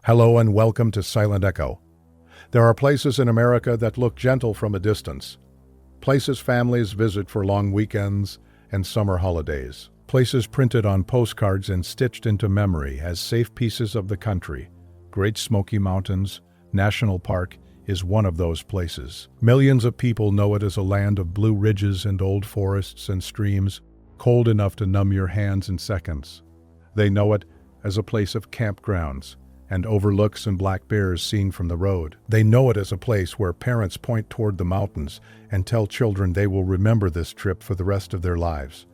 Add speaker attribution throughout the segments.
Speaker 1: Hello and welcome to SilentEcho. There are places in America that look gentle from a distance. Places families visit for long weekends and summer holidays. Places printed on postcards and stitched into memory as safe pieces of the country. Great Smoky Mountains National Park is one of those places. Millions of people know it as a land of blue ridges and old forests and streams, cold enough to numb your hands in seconds. They know it as a place of campgrounds and overlooks and black bears seen from the road. They know it as a place where parents point toward the mountains and tell children they will remember this trip for the rest of their lives.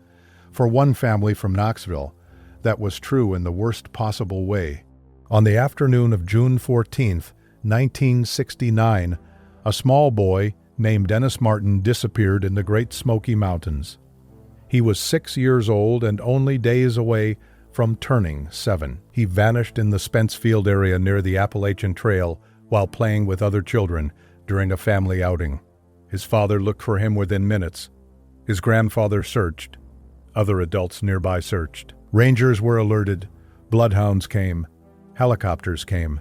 Speaker 1: For one family from Knoxville, that was true in the worst possible way. On the afternoon of June 14th, 1969, a small boy named Dennis Martin disappeared in the Great Smoky Mountains. He was 6 years old and only days away from turning 7. He vanished in the Spencefield area near the Appalachian Trail while playing with other children during a family outing. His father looked for him within minutes. His grandfather searched. Other adults nearby searched. Rangers were alerted. Bloodhounds came. Helicopters came.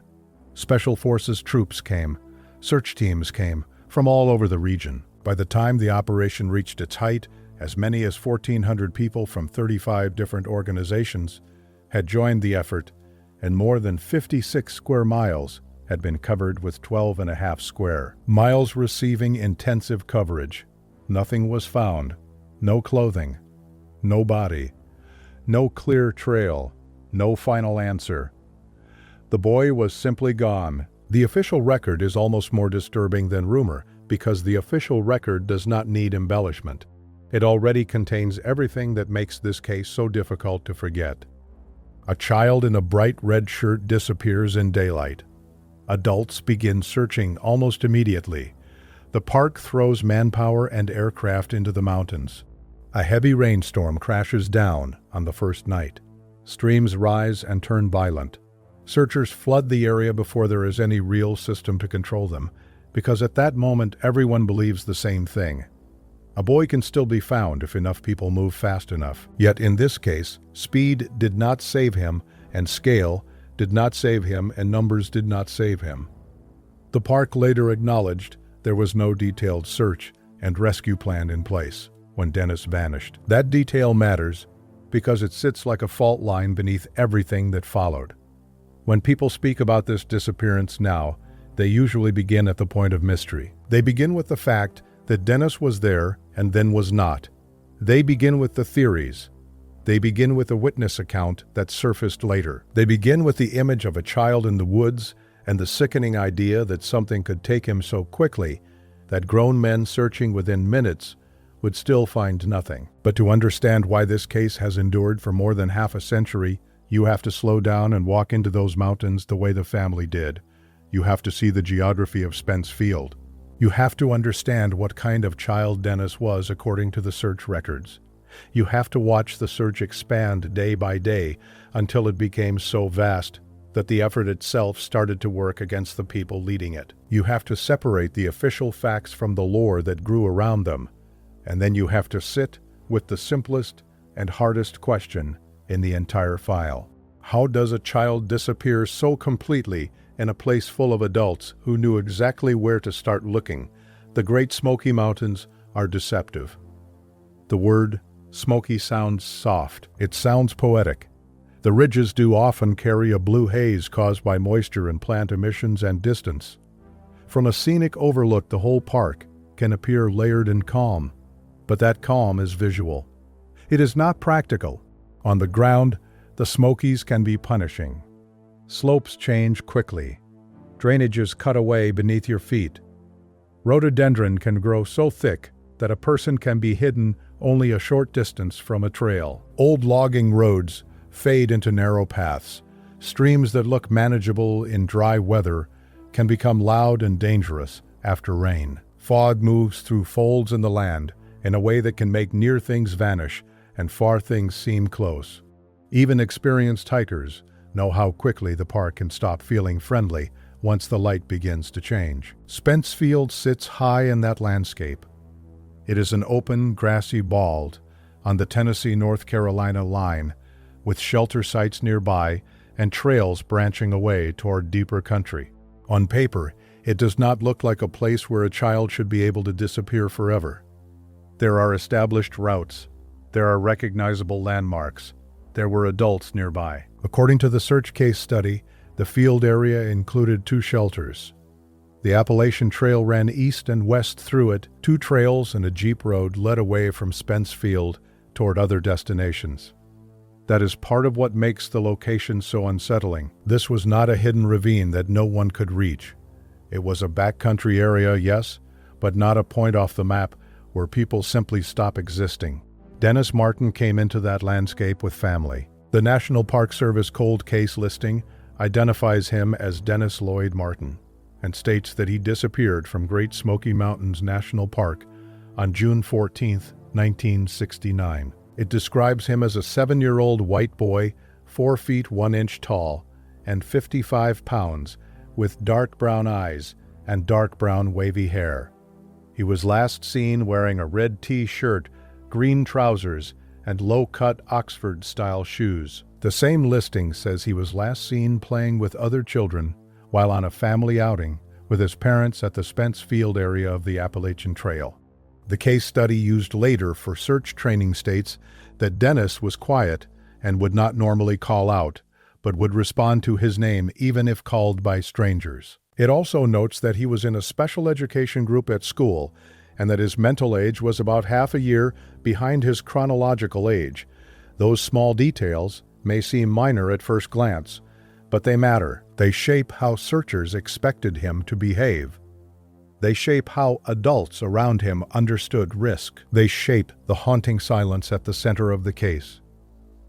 Speaker 1: Special Forces troops came. Search teams came from all over the region. By the time the operation reached its height, as many as 1,400 people from 35 different organizations had joined the effort, and more than 56 square miles had been covered with 12.5 square miles receiving intensive coverage. Nothing was found. No clothing. No body. No clear trail. No final answer. The boy was simply gone. The official record is almost more disturbing than rumor because the official record does not need embellishment. It already contains everything that makes this case so difficult to forget. A child in a bright red shirt disappears in daylight. Adults begin searching almost immediately. The park throws manpower and aircraft into the mountains. A heavy rainstorm crashes down on the first night. Streams rise and turn violent. Searchers flood the area before there is any real system to control them, because at that moment everyone believes the same thing. A boy can still be found if enough people move fast enough. Yet in this case, speed did not save him, and scale did not save him, and numbers did not save him. The park later acknowledged there was no detailed search and rescue plan in place when Dennis vanished. That detail matters because it sits like a fault line beneath everything that followed. When people speak about this disappearance now, they usually begin at the point of mystery. They begin with the fact that Dennis was there and then was not. They begin with the theories. They begin with a witness account that surfaced later. They begin with the image of a child in the woods and the sickening idea that something could take him so quickly that grown men searching within minutes would still find nothing. But to understand why this case has endured for more than half a century, you have to slow down and walk into those mountains the way the family did. You have to see the geography of Spencefield. You have to understand what kind of child Dennis was according to the search records. You have to watch the search expand day by day until it became so vast that the effort itself started to work against the people leading it. You have to separate the official facts from the lore that grew around them, and then you have to sit with the simplest and hardest question in the entire file. How does a child disappear so completely in a place full of adults who knew exactly where to start looking? The Great Smoky Mountains are deceptive. The word smoky sounds soft. It sounds poetic. The ridges do often carry a blue haze caused by moisture and plant emissions and distance. From a scenic overlook, the whole park can appear layered and calm, but that calm is visual. It is not practical. On the ground, the Smokies can be punishing. Slopes change quickly. Drainage is cut away beneath your feet. Rhododendron can grow so thick that a person can be hidden only a short distance from a trail. Old logging roads fade into narrow paths. Streams that look manageable in dry weather can become loud and dangerous after rain. Fog moves through folds in the land in a way that can make near things vanish and far things seem close. Even experienced hikers know how quickly the park can stop feeling friendly once the light begins to change. Spencefield sits high in that landscape. It is an open, grassy bald on the Tennessee-North Carolina line, with shelter sites nearby and trails branching away toward deeper country. On paper, it does not look like a place where a child should be able to disappear forever. There are established routes. There are recognizable landmarks. There were adults nearby. According to the search case study, the field area included 2 shelters. The Appalachian Trail ran east and west through it. 2 trails and a jeep road led away from Spence Field toward other destinations. That is part of what makes the location so unsettling. This was not a hidden ravine that no one could reach. It was a backcountry area, yes, but not a point off the map where people simply stop existing. Dennis Martin came into that landscape with family. The National Park Service cold case listing identifies him as Dennis Lloyd Martin and states that he disappeared from Great Smoky Mountains National Park on June 14, 1969. It describes him as a 7-year-old white boy, 4 feet 1 inch tall, and 55 pounds, with dark brown eyes and dark brown wavy hair. He was last seen wearing a red t-shirt, green trousers, and low-cut Oxford-style shoes. The same listing says he was last seen playing with other children while on a family outing with his parents at the Spence Field area of the Appalachian Trail. The case study used later for search training states that Dennis was quiet and would not normally call out, but would respond to his name even if called by strangers. It also notes that he was in a special education group at school and that his mental age was about half a year behind his chronological age. Those small details may seem minor at first glance, but they matter. They shape how searchers expected him to behave. They shape how adults around him understood risk. They shape the haunting silence at the center of the case.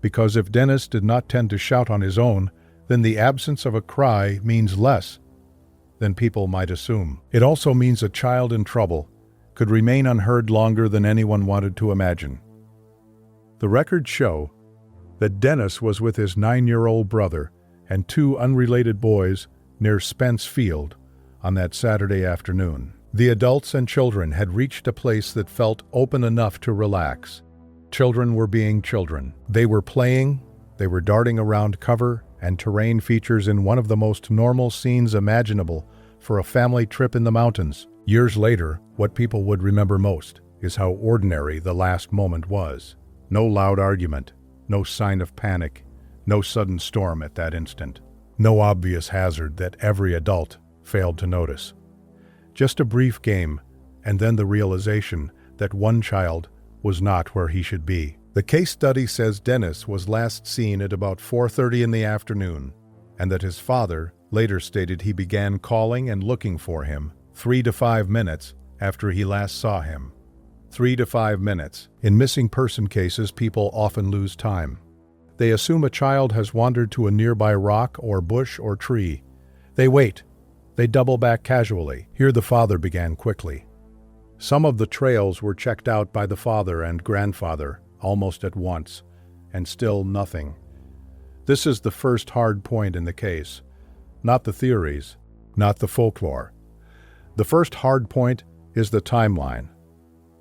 Speaker 1: Because if Dennis did not tend to shout on his own, then the absence of a cry means less than people might assume. It also means a child in trouble could remain unheard longer than anyone wanted to imagine. The records show that Dennis was with his 9-year-old brother and 2 unrelated boys near Spence Field on that Saturday afternoon. The adults and children had reached a place that felt open enough to relax. Children were being children. They were playing, they were darting around cover and terrain features in one of the most normal scenes imaginable for a family trip in the mountains. Years later, what people would remember most is how ordinary the last moment was. No loud argument, no sign of panic, no sudden storm at that instant, no obvious hazard that every adult failed to notice. Just a brief game, and then the realization that one child was not where he should be. The case study says Dennis was last seen at about 4:30 in the afternoon, and that his father later stated he began calling and looking for him 3 to 5 minutes after he last saw him. 3 to 5 minutes. In missing person cases, people often lose time. They assume a child has wandered to a nearby rock or bush or tree. They wait. They double back casually. Here the father began quickly. Some of the trails were checked out by the father and grandfather almost at once, and still nothing. This is the first hard point in the case. Not the theories, not the folklore. The first hard point is the timeline.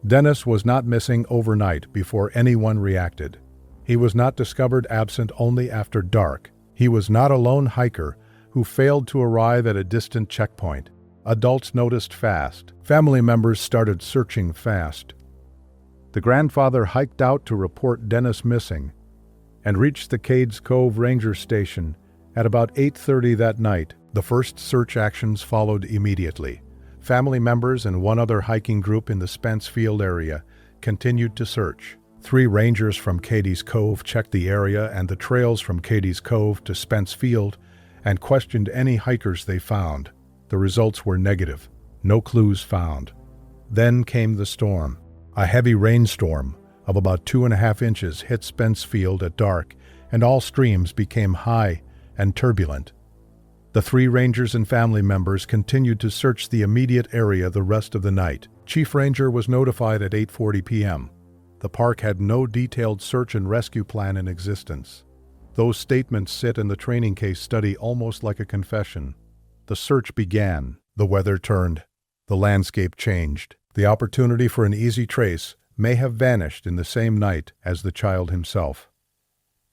Speaker 1: Dennis was not missing overnight before anyone reacted. He was not discovered absent only after dark. He was not a lone hiker who failed to arrive at a distant checkpoint. Adults noticed fast. Family members started searching fast. The grandfather hiked out to report Dennis missing and reached the Cades Cove Ranger Station at about 8:30 that night. The first search actions followed immediately. Family members and one other hiking group in the Spence Field area continued to search. 3 rangers from Cades Cove checked the area and the trails from Cades Cove to Spence Field and questioned any hikers they found. The results were negative. No clues found. Then came the storm. A heavy rainstorm of about 2.5 inches hit Spence Field at dark, and all streams became high and turbulent. The 3 rangers and family members continued to search the immediate area the rest of the night. Chief Ranger was notified at 8:40 p.m. The park had no detailed search and rescue plan in existence. Those statements sit in the training case study almost like a confession. The search began. The weather turned. The landscape changed. The opportunity for an easy trace may have vanished in the same night as the child himself.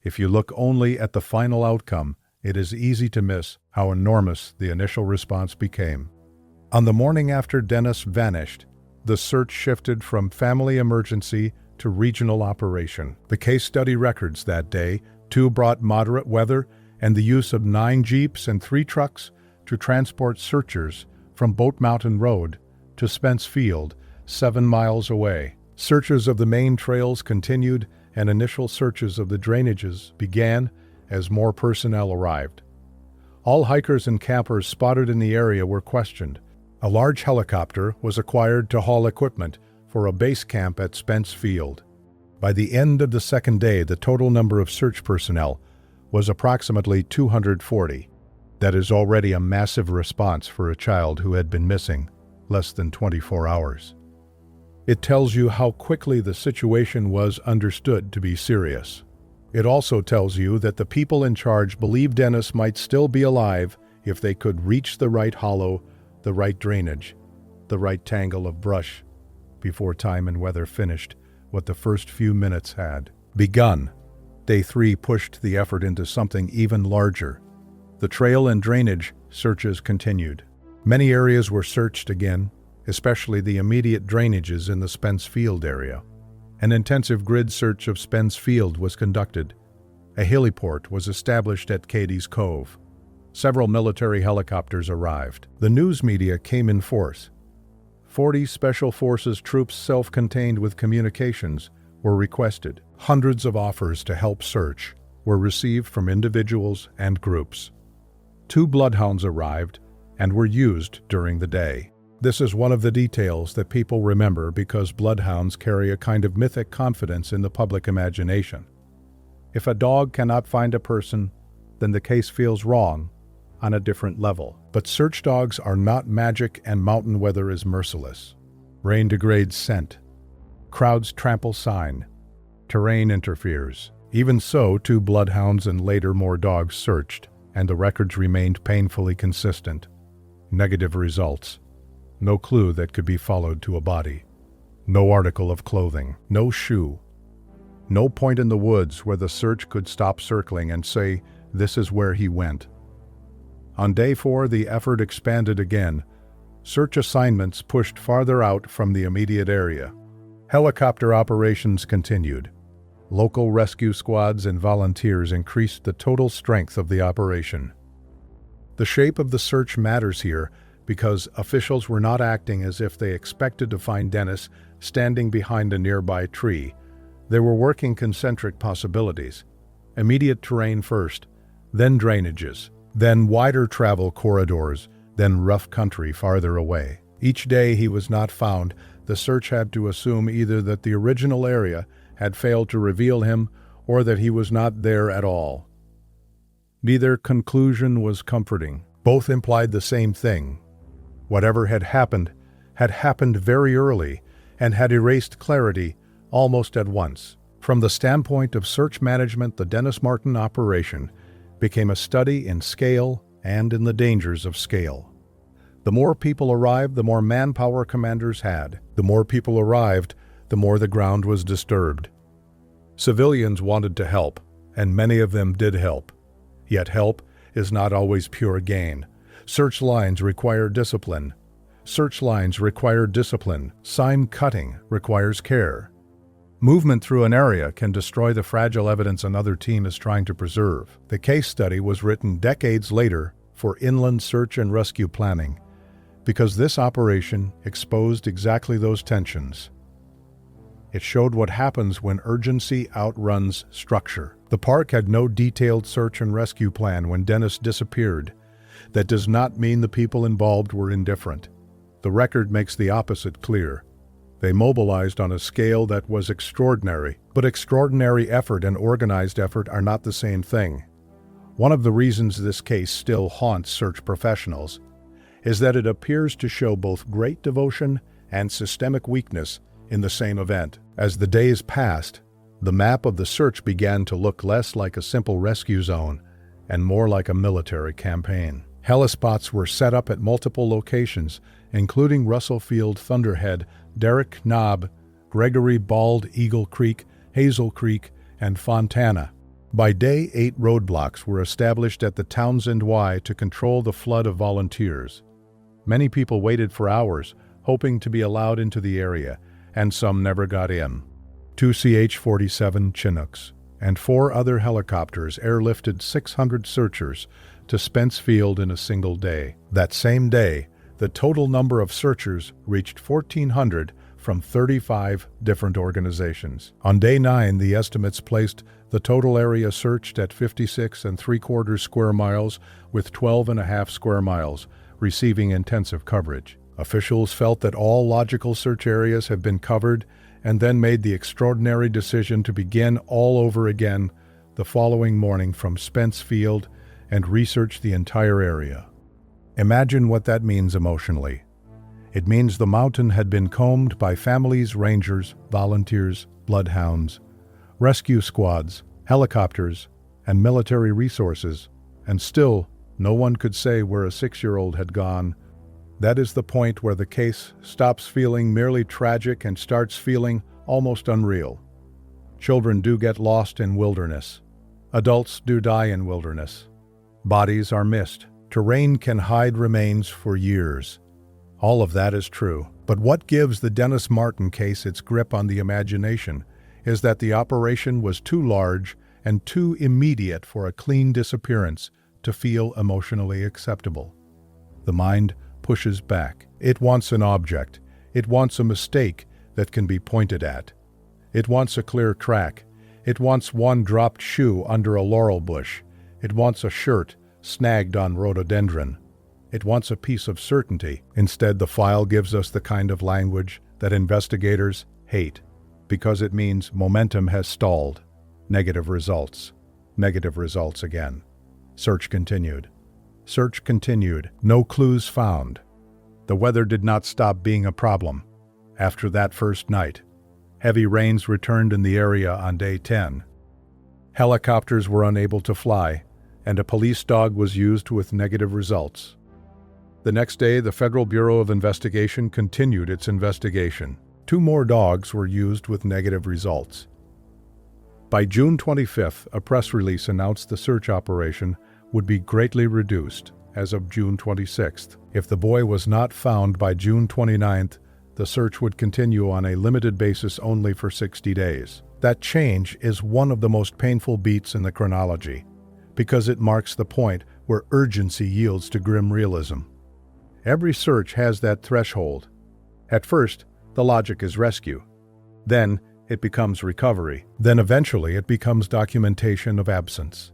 Speaker 1: If you look only at the final outcome, it is easy to miss how enormous the initial response became. On the morning after Dennis vanished, the search shifted from family emergency to regional operation. The case study records that day, 2 brought moderate weather and the use of 9 jeeps and 3 trucks to transport searchers from Boat Mountain Road to Spence Field, 7 miles away. Searches of the main trails continued, and initial searches of the drainages began as more personnel arrived. All hikers and campers spotted in the area were questioned. A large helicopter was acquired to haul equipment for a base camp at Spence Field. By the end of the second day, the total number of search personnel was approximately 240. That is already a massive response for a child who had been missing less than 24 hours. It tells you how quickly the situation was understood to be serious. It also tells you that the people in charge believed Dennis might still be alive if they could reach the right hollow, the right drainage, the right tangle of brush, before time and weather finished what the first few minutes had begun. Day 3 pushed the effort into something even larger. The trail and drainage searches continued. Many areas were searched again, especially the immediate drainages in the Spence Field area. An intensive grid search of Spence Field was conducted. A heliport was established at Katie's Cove. Several military helicopters arrived. The news media came in force. 40 Special Forces troops self-contained with communications were requested. Hundreds of offers to help search were received from individuals and groups. 2 bloodhounds arrived and were used during the day. This is one of the details that people remember because bloodhounds carry a kind of mythic confidence in the public imagination. If a dog cannot find a person, then the case feels wrong on a different level. But search dogs are not magic, and mountain weather is merciless. Rain degrades scent. Crowds trample sign. Terrain interferes. Even so, 2 bloodhounds and later more dogs searched, and the records remained painfully consistent. Negative results. No clue that could be followed to a body. No article of clothing. No shoe. No point in the woods where the search could stop circling and say, "This is where he went." On day 4, the effort expanded again. Search assignments pushed farther out from the immediate area. Helicopter operations continued. Local rescue squads and volunteers increased the total strength of the operation. The shape of the search matters here because officials were not acting as if they expected to find Dennis standing behind a nearby tree. They were working concentric possibilities. Immediate terrain first, then drainages, then wider travel corridors, then rough country farther away. Each day he was not found, the search had to assume either that the original area had failed to reveal him or that he was not there at all. Neither conclusion was comforting. Both implied the same thing. Whatever had happened very early and had erased clarity almost at once. From the standpoint of search management, the Dennis Martin operation became a study in scale and in the dangers of scale. The more people arrived, the more manpower commanders had. The more people arrived, the more the ground was disturbed. Civilians wanted to help, and many of them did help. Yet help is not always pure gain. Search lines require discipline. Sign cutting requires care. Movement through an area can destroy the fragile evidence another team is trying to preserve. The case study was written decades later for inland search and rescue planning, because this operation exposed exactly those tensions. It showed what happens when urgency outruns structure. The park had no detailed search and rescue plan when Dennis disappeared. That does not mean the people involved were indifferent. The record makes the opposite clear. They mobilized on a scale that was extraordinary, but extraordinary effort and organized effort are not the same thing. One of the reasons this case still haunts search professionals is that it appears to show both great devotion and systemic weakness in the same event. As the days passed, the map of the search began to look less like a simple rescue zone and more like a military campaign. Helispots were set up at multiple locations, including Russell Field, Thunderhead, Derrick Knob, Gregory Bald Eagle Creek, Hazel Creek, and Fontana. By day, 8 roadblocks were established at the Townsend Y to control the flood of volunteers. Many people waited for hours, hoping to be allowed into the area, and some never got in. 2 CH-47 Chinooks and 4 other helicopters airlifted 600 searchers to Spence Field in a single day. That same day, the total number of searchers reached 1,400 from 35 different organizations. On day 9, the estimates placed the total area searched at 56.75 square miles, with 12.5 square miles receiving intensive coverage. Officials felt that all logical search areas have been covered and then made the extraordinary decision to begin all over again the following morning from Spence Field and research the entire area. Imagine what that means emotionally. It means the mountain had been combed by families, rangers, volunteers, bloodhounds, rescue squads, helicopters, and military resources, and still no one could say where a 6-year-old had gone. That is the point where the case stops feeling merely tragic and starts feeling almost unreal. Children do get lost in wilderness. Adults do die in wilderness. Bodies are missed. Terrain can hide remains for years. All of that is true. But what gives the Dennis Martin case its grip on the imagination is that the operation was too large and too immediate for a clean disappearance to feel emotionally acceptable. The mind pushes back. It wants an object. It wants a mistake that can be pointed at. It wants a clear track. It wants one dropped shoe under a laurel bush. It wants a shirt snagged on rhododendron. It wants a piece of certainty. Instead, the file gives us the kind of language that investigators hate, because it means momentum has stalled. Negative results. Negative results again. Search continued. Search continued. No clues found. The weather did not stop being a problem. After that first night, heavy rains returned in the area on day 10. Helicopters were unable to fly, and a police dog was used with negative results. The next day, the Federal Bureau of Investigation continued its investigation. 2 more dogs were used with negative results. By June 25th, a press release announced the search operation would be greatly reduced as of June 26th. If the boy was not found by June 29th, the search would continue on a limited basis only for 60 days. That change is one of the most painful beats in the chronology, because it marks the point where urgency yields to grim realism. Every search has that threshold. At first, the logic is rescue. Then, it becomes recovery. Then eventually, it becomes documentation of absence.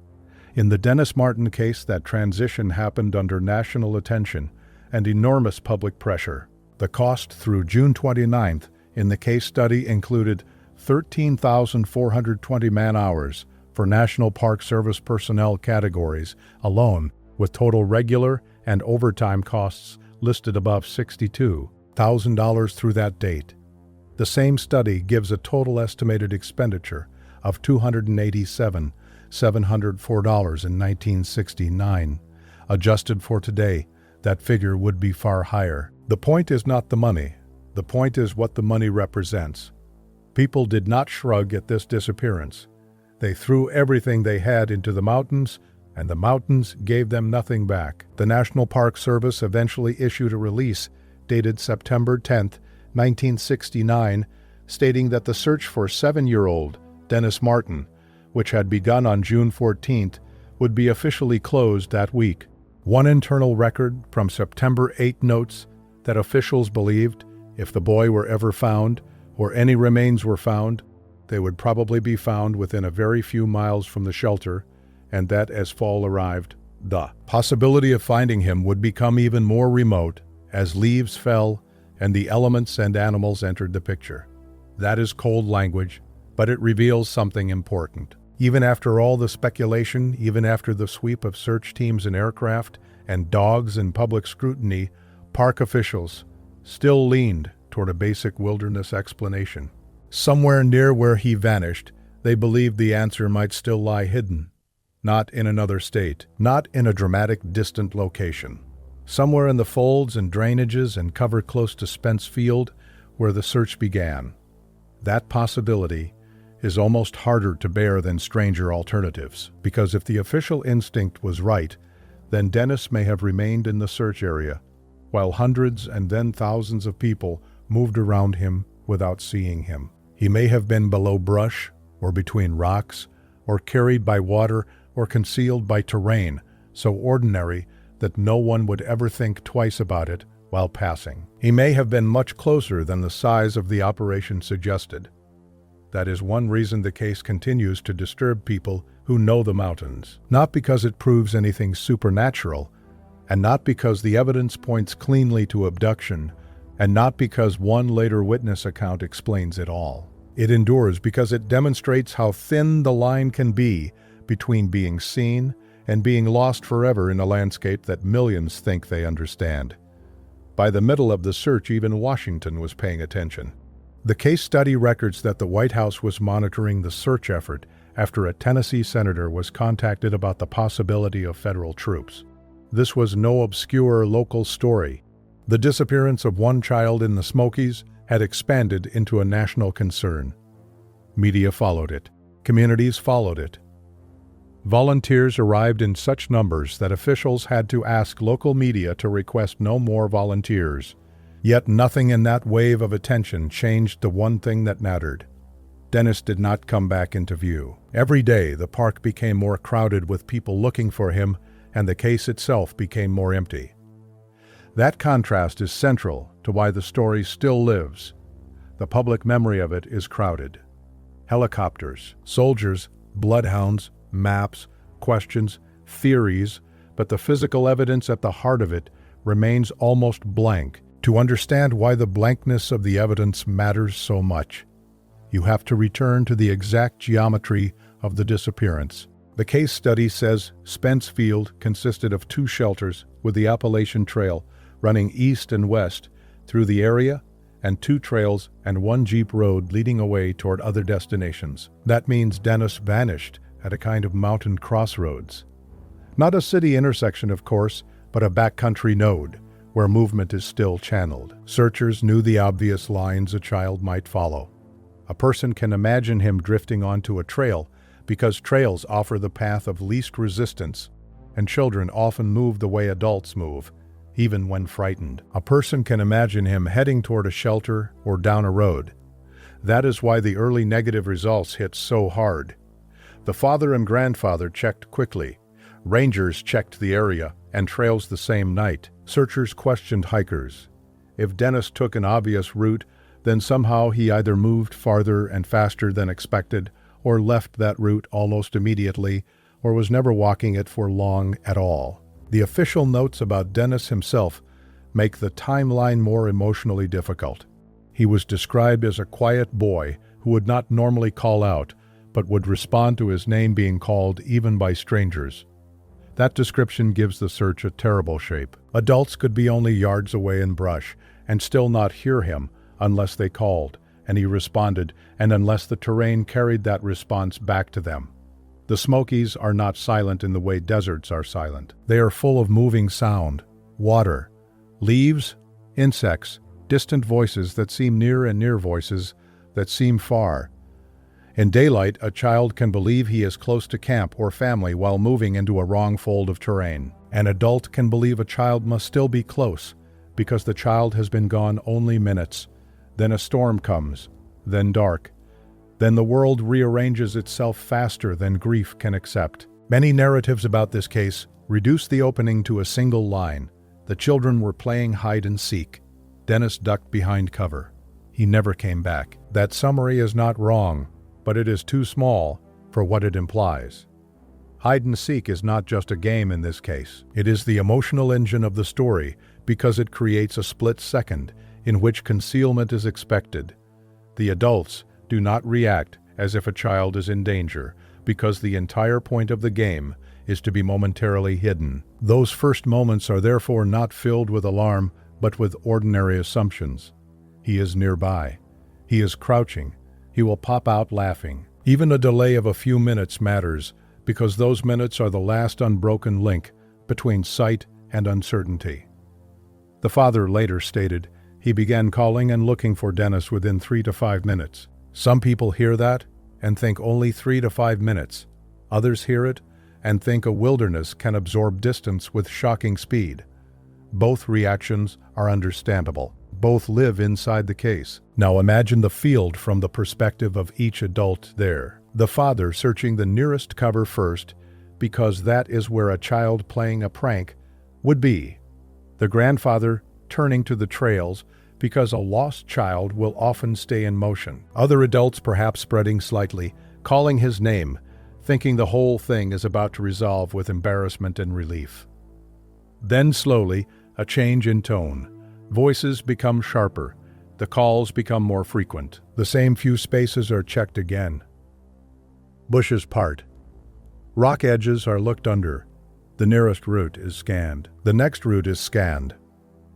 Speaker 1: In the Dennis Martin case, that transition happened under national attention and enormous public pressure. The cost through June 29th in the case study included 13,420 man-hours for National Park Service personnel categories alone, with total regular and overtime costs listed above $62,000 through that date. The same study gives a total estimated expenditure of $287,704 in 1969. Adjusted for today, that figure would be far higher. The point is not the money. The point is what the money represents. People did not shrug at this disappearance. They threw everything they had into the mountains, and the mountains gave them nothing back. The National Park Service eventually issued a release dated September 10, 1969, stating that the search for 7-year-old Dennis Martin, which had begun on June 14th, would be officially closed that week. One internal record from September 8 notes that officials believed if the boy were ever found, or any remains were found, they would probably be found within a very few miles from the shelter, and that as fall arrived, the possibility of finding him would become even more remote as leaves fell and the elements and animals entered the picture. That is cold language, but it reveals something important. Even after all the speculation, even after the sweep of search teams and aircraft and dogs and public scrutiny, park officials still leaned toward a basic wilderness explanation. Somewhere near where he vanished, they believed the answer might still lie hidden. Not in another state, not in a dramatic, distant location. Somewhere in the folds and drainages and cover close to Spence Field, where the search began. That possibility is almost harder to bear than stranger alternatives, because if the official instinct was right, then Dennis may have remained in the search area, while hundreds and then thousands of people moved around him without seeing him. He may have been below brush, or between rocks, or carried by water, or concealed by terrain so ordinary that no one would ever think twice about it while passing. He may have been much closer than the size of the operation suggested. That is one reason the case continues to disturb people who know the mountains. Not because it proves anything supernatural, and not because the evidence points cleanly to abduction, and not because one later witness account explains it all. It endures because it demonstrates how thin the line can be between being seen and being lost forever in a landscape that millions think they understand. By the middle of the search, even Washington was paying attention. The case study records that the White House was monitoring the search effort after a Tennessee senator was contacted about the possibility of federal troops. This was no obscure local story. The disappearance of one child in the Smokies had expanded into a national concern. Media followed it. Communities followed it. Volunteers arrived in such numbers that officials had to ask local media to request no more volunteers. Yet nothing in that wave of attention changed the one thing that mattered. Dennis did not come back into view. Every day, the park became more crowded with people looking for him, and the case itself became more empty. That contrast is central to why the story still lives. The public memory of it is crowded. Helicopters, soldiers, bloodhounds, maps, questions, theories, but the physical evidence at the heart of it remains almost blank. To understand why the blankness of the evidence matters so much, you have to return to the exact geometry of the disappearance. The case study says Spence Field consisted of 2 shelters with the Appalachian Trail running east and west through the area, and 2 trails and 1 jeep road leading away toward other destinations. That means Dennis vanished at a kind of mountain crossroads. Not a city intersection, of course, but a backcountry node, where movement is still channeled. Searchers knew the obvious lines a child might follow. A person can imagine him drifting onto a trail because trails offer the path of least resistance, and children often move the way adults move, even when frightened. A person can imagine him heading toward a shelter or down a road. That is why the early negative results hit so hard. The father and grandfather checked quickly. Rangers checked the area and trails the same night. Searchers questioned hikers. If Dennis took an obvious route, then somehow he either moved farther and faster than expected, or left that route almost immediately, or was never walking it for long at all. The official notes about Dennis himself make the timeline more emotionally difficult. He was described as a quiet boy who would not normally call out, but would respond to his name being called even by strangers. That description gives the search a terrible shape. Adults could be only yards away in brush and still not hear him unless they called, and he responded, and unless the terrain carried that response back to them. The Smokies are not silent in the way deserts are silent. They are full of moving sound, water, leaves, insects, distant voices that seem near and near voices that seem far. In daylight, a child can believe he is close to camp or family while moving into a wrong fold of terrain. An adult can believe a child must still be close because the child has been gone only minutes. Then a storm comes, then dark. Then the world rearranges itself faster than grief can accept. Many narratives about this case reduce the opening to a single line. The children were playing hide and seek. Dennis ducked behind cover. He never came back. That summary is not wrong, but it is too small for what it implies. Hide and seek is not just a game in this case. It is the emotional engine of the story because it creates a split second in which concealment is expected. The adults do not react as if a child is in danger because the entire point of the game is to be momentarily hidden. Those first moments are therefore not filled with alarm but with ordinary assumptions. He is nearby. He is crouching. He will pop out laughing. Even a delay of a few minutes matters because those minutes are the last unbroken link between sight and uncertainty. The father later stated he began calling and looking for Dennis within 3 to 5 minutes. Some people hear that and think only 3 to 5 minutes. Others hear it and think a wilderness can absorb distance with shocking speed. Both reactions are understandable. Both live inside the case. Now imagine the field from the perspective of each adult there. The father searching the nearest cover first, because that is where a child playing a prank would be. The grandfather turning to the trails, because a lost child will often stay in motion. Other adults perhaps spreading slightly, calling his name, thinking the whole thing is about to resolve with embarrassment and relief. Then slowly, a change in tone. Voices become sharper. The calls become more frequent. The same few spaces are checked again. Bushes part. Rock edges are looked under. The nearest root is scanned. The next root is scanned.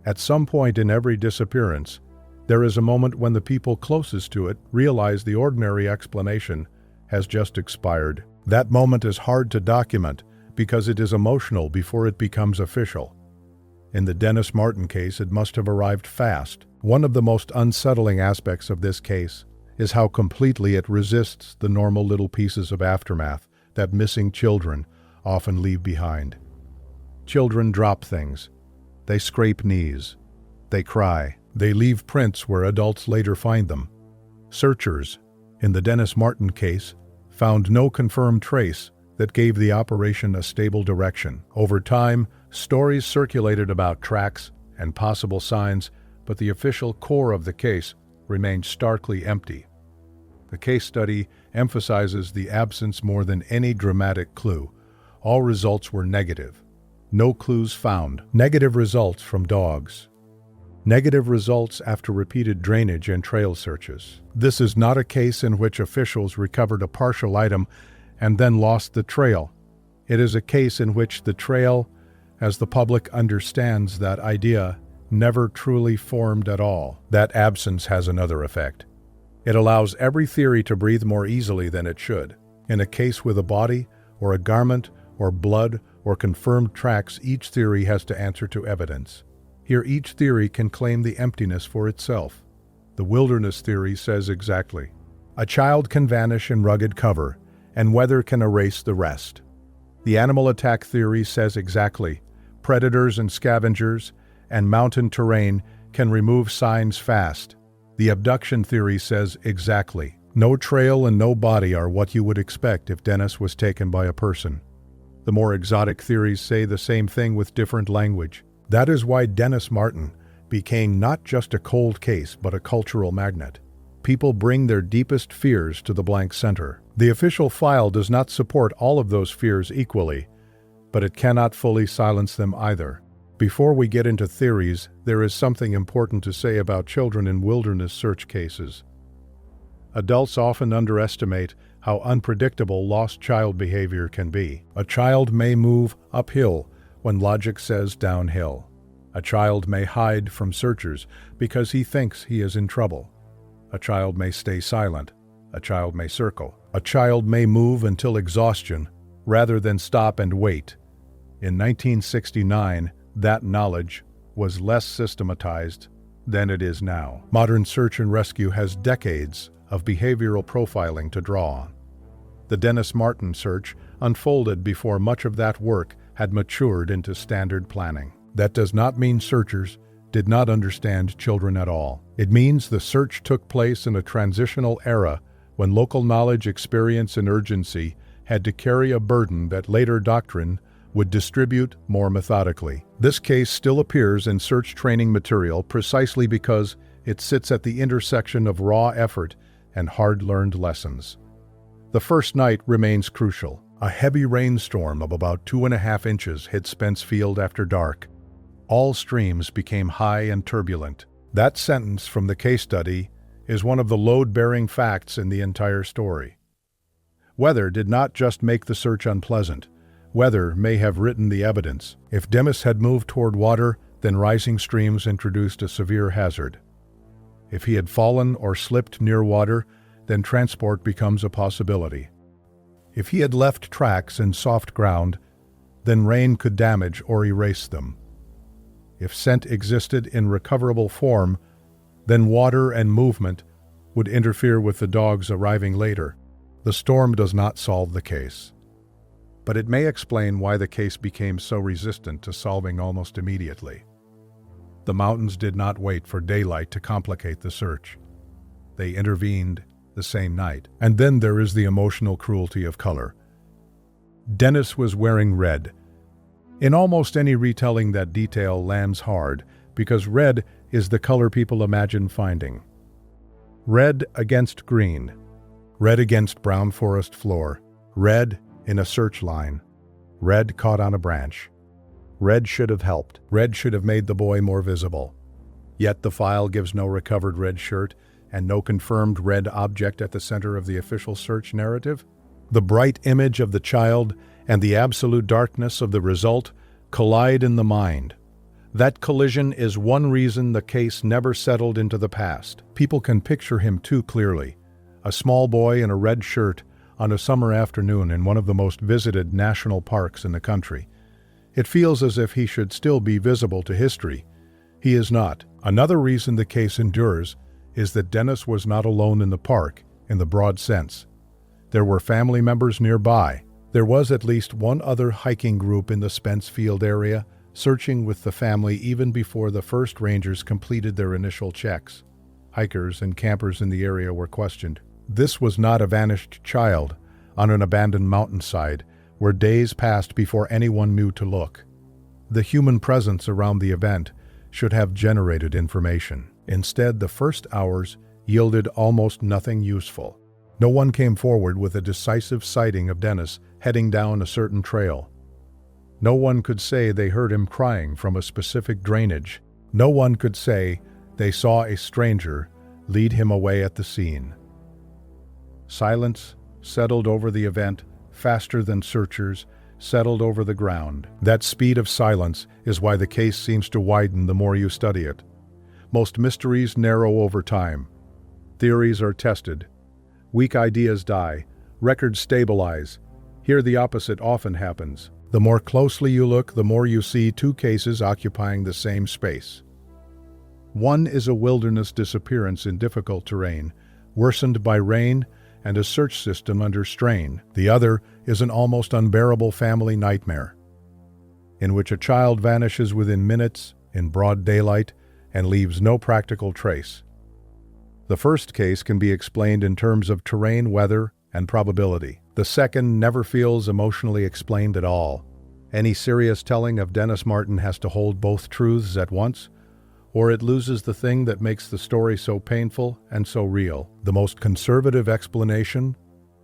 Speaker 1: At some point in every disappearance, there is a moment when the people closest to it realize the ordinary explanation has just expired. That moment is hard to document because it is emotional before it becomes official. In the Dennis Martin case, it must have arrived fast. One of the most unsettling aspects of this case is how completely it resists the normal little pieces of aftermath that missing children often leave behind. Children drop things. They scrape knees. They cry. They leave prints where adults later find them. Searchers, in the Dennis Martin case, found no confirmed trace that gave the operation a stable direction. Over time, stories circulated about tracks and possible signs, but the official core of the case remained starkly empty. The case study emphasizes the absence more than any dramatic clue. All results were negative. No clues found. Negative results from dogs. Negative results after repeated drainage and trail searches. This is not a case in which officials recovered a partial item and then lost the trail. It is a case in which the trail, as the public understands that idea, never truly formed at all. That absence has another effect. It allows every theory to breathe more easily than it should. In a case with a body, or a garment, or blood, or confirmed tracks, each theory has to answer to evidence. Here each theory can claim the emptiness for itself. The wilderness theory says exactly. A child can vanish in rugged cover, and weather can erase the rest. The animal attack theory says exactly. Predators and scavengers and mountain terrain can remove signs fast. The abduction theory says exactly. No trail and no body are what you would expect if Dennis was taken by a person. The more exotic theories say the same thing with different language. That is why Dennis Martin became not just a cold case, but a cultural magnet. People bring their deepest fears to the blank center. The official file does not support all of those fears equally, but it cannot fully silence them either. Before we get into theories, there is something important to say about children in wilderness search cases. Adults often underestimate how unpredictable lost child behavior can be. A child may move uphill when logic says downhill. A child may hide from searchers because he thinks he is in trouble. A child may stay silent. A child may circle. A child may move until exhaustion rather than stop and wait. In 1969, that knowledge was less systematized than it is now. Modern search and rescue has decades of behavioral profiling to draw on. The Dennis Martin search unfolded before much of that work had matured into standard planning. That does not mean searchers did not understand children at all. It means the search took place in a transitional era when local knowledge, experience, and urgency had to carry a burden that later doctrine would distribute more methodically. This case still appears in search training material precisely because it sits at the intersection of raw effort and hard-learned lessons. The first night remains crucial. A heavy rainstorm of about 2.5 inches hit Spence Field after dark. All streams became high and turbulent. That sentence from the case study is one of the load-bearing facts in the entire story. Weather did not just make the search unpleasant. Weather may have written the evidence. If Dennis had moved toward water, then rising streams introduced a severe hazard. If he had fallen or slipped near water, then transport becomes a possibility. If he had left tracks in soft ground, then rain could damage or erase them. If scent existed in recoverable form, then water and movement would interfere with the dogs arriving later. The storm does not solve the case, but it may explain why the case became so resistant to solving almost immediately. The mountains did not wait for daylight to complicate the search. They intervened the same night. And then there is the emotional cruelty of color. Dennis was wearing red. In almost any retelling, that detail lands hard because red is the color people imagine finding. Red against green. Red against brown forest floor. Red in a search line. Red caught on a branch. Red should have helped. Red should have made the boy more visible. Yet the file gives no recovered red shirt and no confirmed red object at the center of the official search narrative. The bright image of the child and the absolute darkness of the result collide in the mind. That collision is one reason the case never settled into the past. People can picture him too clearly. A small boy in a red shirt on a summer afternoon in one of the most visited national parks in the country. It feels as if he should still be visible to history. He is not. Another reason the case endures is that Dennis was not alone in the park, in the broad sense. There were family members nearby. There was at least one other hiking group in the Spence Field area, searching with the family even before the first rangers completed their initial checks. Hikers and campers in the area were questioned. This was not a vanished child on an abandoned mountainside where days passed before anyone knew to look. The human presence around the event should have generated information. Instead, the first hours yielded almost nothing useful. No one came forward with a decisive sighting of Dennis heading down a certain trail. No one could say they heard him crying from a specific drainage. No one could say they saw a stranger lead him away at the scene. Silence settled over the event faster than searchers settled over the ground. That speed of silence is why the case seems to widen the more you study it. Most mysteries narrow over time. Theories are tested. Weak ideas die. Records stabilize. Here the opposite often happens. The more closely you look, the more you see two cases occupying the same space. One is a wilderness disappearance in difficult terrain, worsened by rain and a search system under strain. The other is an almost unbearable family nightmare, in which a child vanishes within minutes in broad daylight and leaves no practical trace. The first case can be explained in terms of terrain, weather, and probability. The second never feels emotionally explained at all. Any serious telling of Dennis Martin has to hold both truths at once, or it loses the thing that makes the story so painful and so real. The most conservative explanation,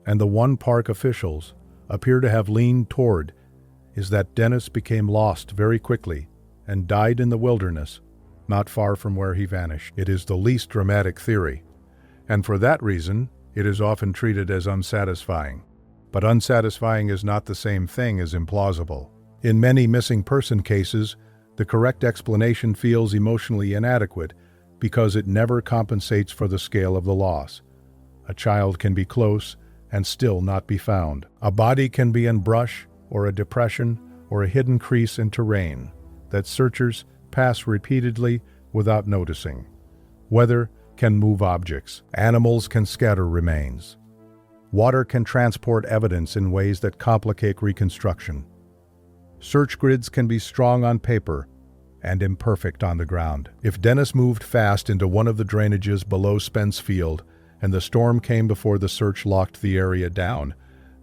Speaker 1: and the one park officials appear to have leaned toward, is that Dennis became lost very quickly and died in the wilderness, not far from where he vanished. It is the least dramatic theory, and for that reason, it is often treated as unsatisfying. But unsatisfying is not the same thing as implausible. In many missing person cases, the correct explanation feels emotionally inadequate because it never compensates for the scale of the loss. A child can be close and still not be found. A body can be in brush or a depression or a hidden crease in terrain that searchers pass repeatedly without noticing. Weather can move objects. Animals can scatter remains. Water can transport evidence in ways that complicate reconstruction. Search grids can be strong on paper and imperfect on the ground. If Dennis moved fast into one of the drainages below Spence Field and the storm came before the search locked the area down,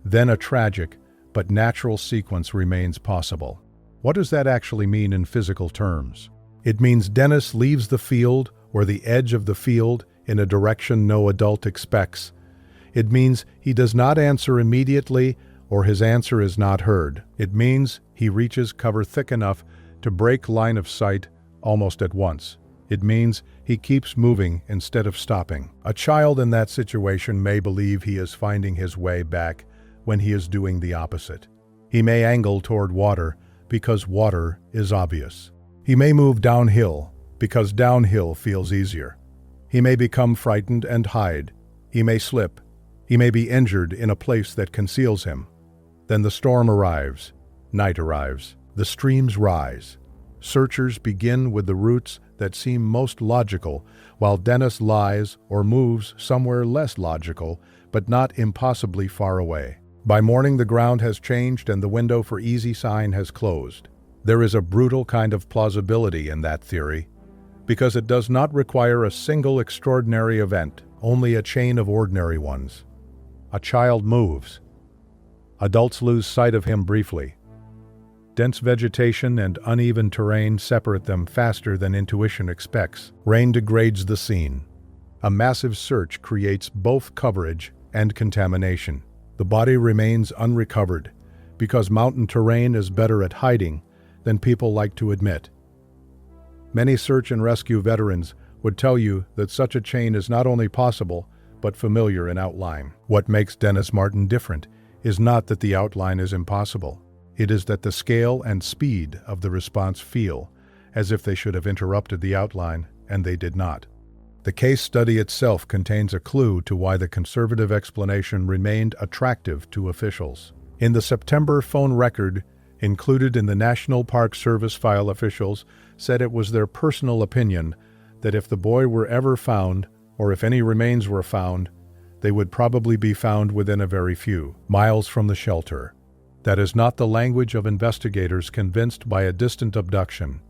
Speaker 1: then a tragic but natural sequence remains possible. What does that actually mean in physical terms? It means Dennis leaves the field or the edge of the field in a direction no adult expects. It means he does not answer immediately or his answer is not heard. It means he reaches cover thick enough to break line of sight almost at once. It means he keeps moving instead of stopping. A child in that situation may believe he is finding his way back when he is doing the opposite. He may angle toward water because water is obvious. He may move downhill because downhill feels easier. He may become frightened and hide. He may slip. He may be injured in a place that conceals him. Then the storm arrives. Night arrives. The streams rise. Searchers begin with the routes that seem most logical, while Dennis lies or moves somewhere less logical, but not impossibly far away. By morning, the ground has changed and the window for easy sign has closed. There is a brutal kind of plausibility in that theory, because it does not require a single extraordinary event, only a chain of ordinary ones. A child moves. Adults lose sight of him briefly. Dense vegetation and uneven terrain separate them faster than intuition expects. Rain degrades the scene. A massive search creates both coverage and contamination. The body remains unrecovered because mountain terrain is better at hiding than people like to admit. Many search and rescue veterans would tell you that such a chain is not only possible, but familiar in outline. What makes Dennis Martin different is not that the outline is impossible. It is that the scale and speed of the response feel as if they should have interrupted the outline, and they did not. The case study itself contains a clue to why the conservative explanation remained attractive to officials. In the September phone record included in the National Park Service file, officials said it was their personal opinion that if the boy were ever found, or if any remains were found, they would probably be found within a very few miles from the shelter. That is not the language of investigators convinced by a distant abduction.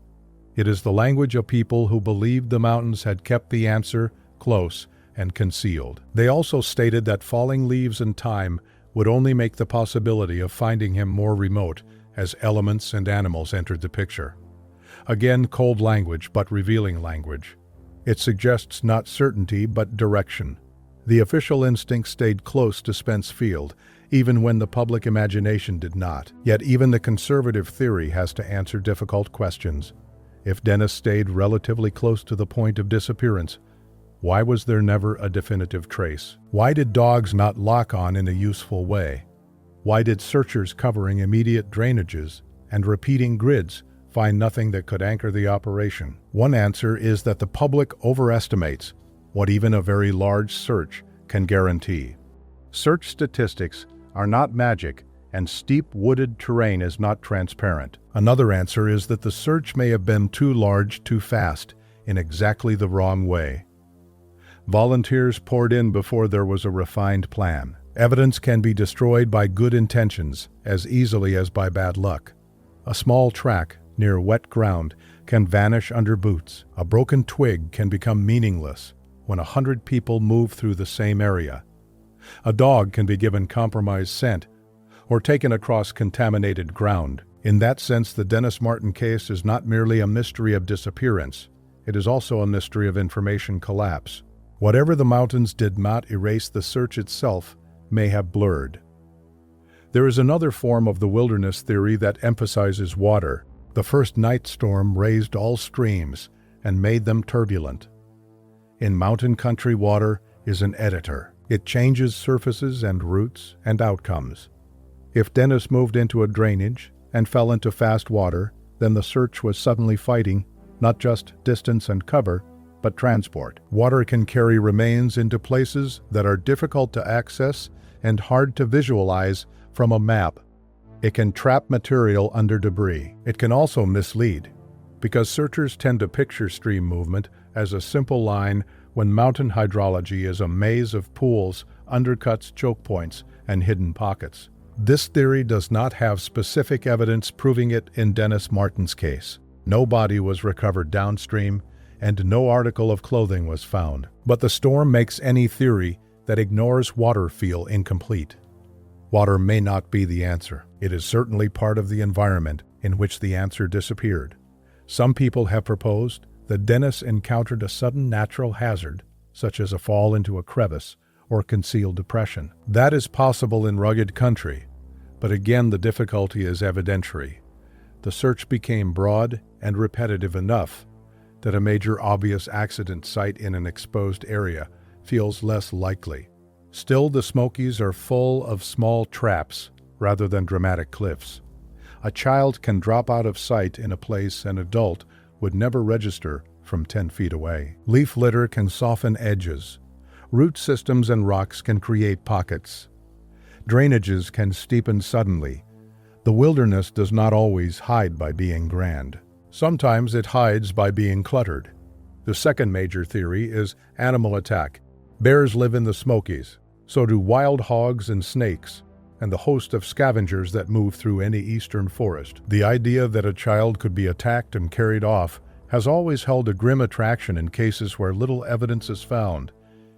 Speaker 1: It is the language of people who believed the mountains had kept the answer close and concealed. They also stated that falling leaves and time would only make the possibility of finding him more remote as elements and animals entered the picture. Again, cold language, but revealing language. It suggests not certainty, but direction. The official instinct stayed close to Spence Field, even when the public imagination did not. Yet even the conservative theory has to answer difficult questions. If Dennis stayed relatively close to the point of disappearance, why was there never a definitive trace? Why did dogs not lock on in a useful way? Why did searchers covering immediate drainages and repeating grids find nothing that could anchor the operation? One answer is that the public overestimates what even a very large search can guarantee. Search statistics are not magic, and steep wooded terrain is not transparent. Another answer is that the search may have been too large too fast in exactly the wrong way. Volunteers poured in before there was a refined plan. Evidence can be destroyed by good intentions as easily as by bad luck. A small track near wet ground can vanish under boots. A broken twig can become meaningless when 100 people move through the same area. A dog can be given compromised scent or taken across contaminated ground. In that sense, the Dennis Martin case is not merely a mystery of disappearance, it is also a mystery of information collapse. Whatever the mountains did not erase, the search itself may have blurred. There is another form of the wilderness theory that emphasizes water. The first night storm raised all streams and made them turbulent. In mountain country, water is an editor. It changes surfaces and routes and outcomes. If Dennis moved into a drainage and fell into fast water, then the search was suddenly fighting not just distance and cover, but transport. Water can carry remains into places that are difficult to access and hard to visualize from a map. It can trap material under debris. It can also mislead, because searchers tend to picture stream movement as a simple line when mountain hydrology is a maze of pools, undercuts, choke points, and hidden pockets. This theory does not have specific evidence proving it in Dennis Martin's case. No body was recovered downstream, and no article of clothing was found. But the storm makes any theory that ignores water feel incomplete. Water may not be the answer. It is certainly part of the environment in which the answer disappeared. Some people have proposed that Dennis encountered a sudden natural hazard, such as a fall into a crevice or concealed depression. That is possible in rugged country, but again the difficulty is evidentiary. The search became broad and repetitive enough that a major obvious accident site in an exposed area feels less likely. Still, the Smokies are full of small traps rather than dramatic cliffs. A child can drop out of sight in a place an adult would never register from 10 feet away. Leaf litter can soften edges. Root systems and rocks can create pockets. Drainages can steepen suddenly. The wilderness does not always hide by being grand. Sometimes it hides by being cluttered. The second major theory is animal attack. Bears live in the Smokies, So do wild hogs and snakes, and the host of scavengers that move through any eastern forest. The idea that a child could be attacked and carried off has always held a grim attraction in cases where little evidence is found.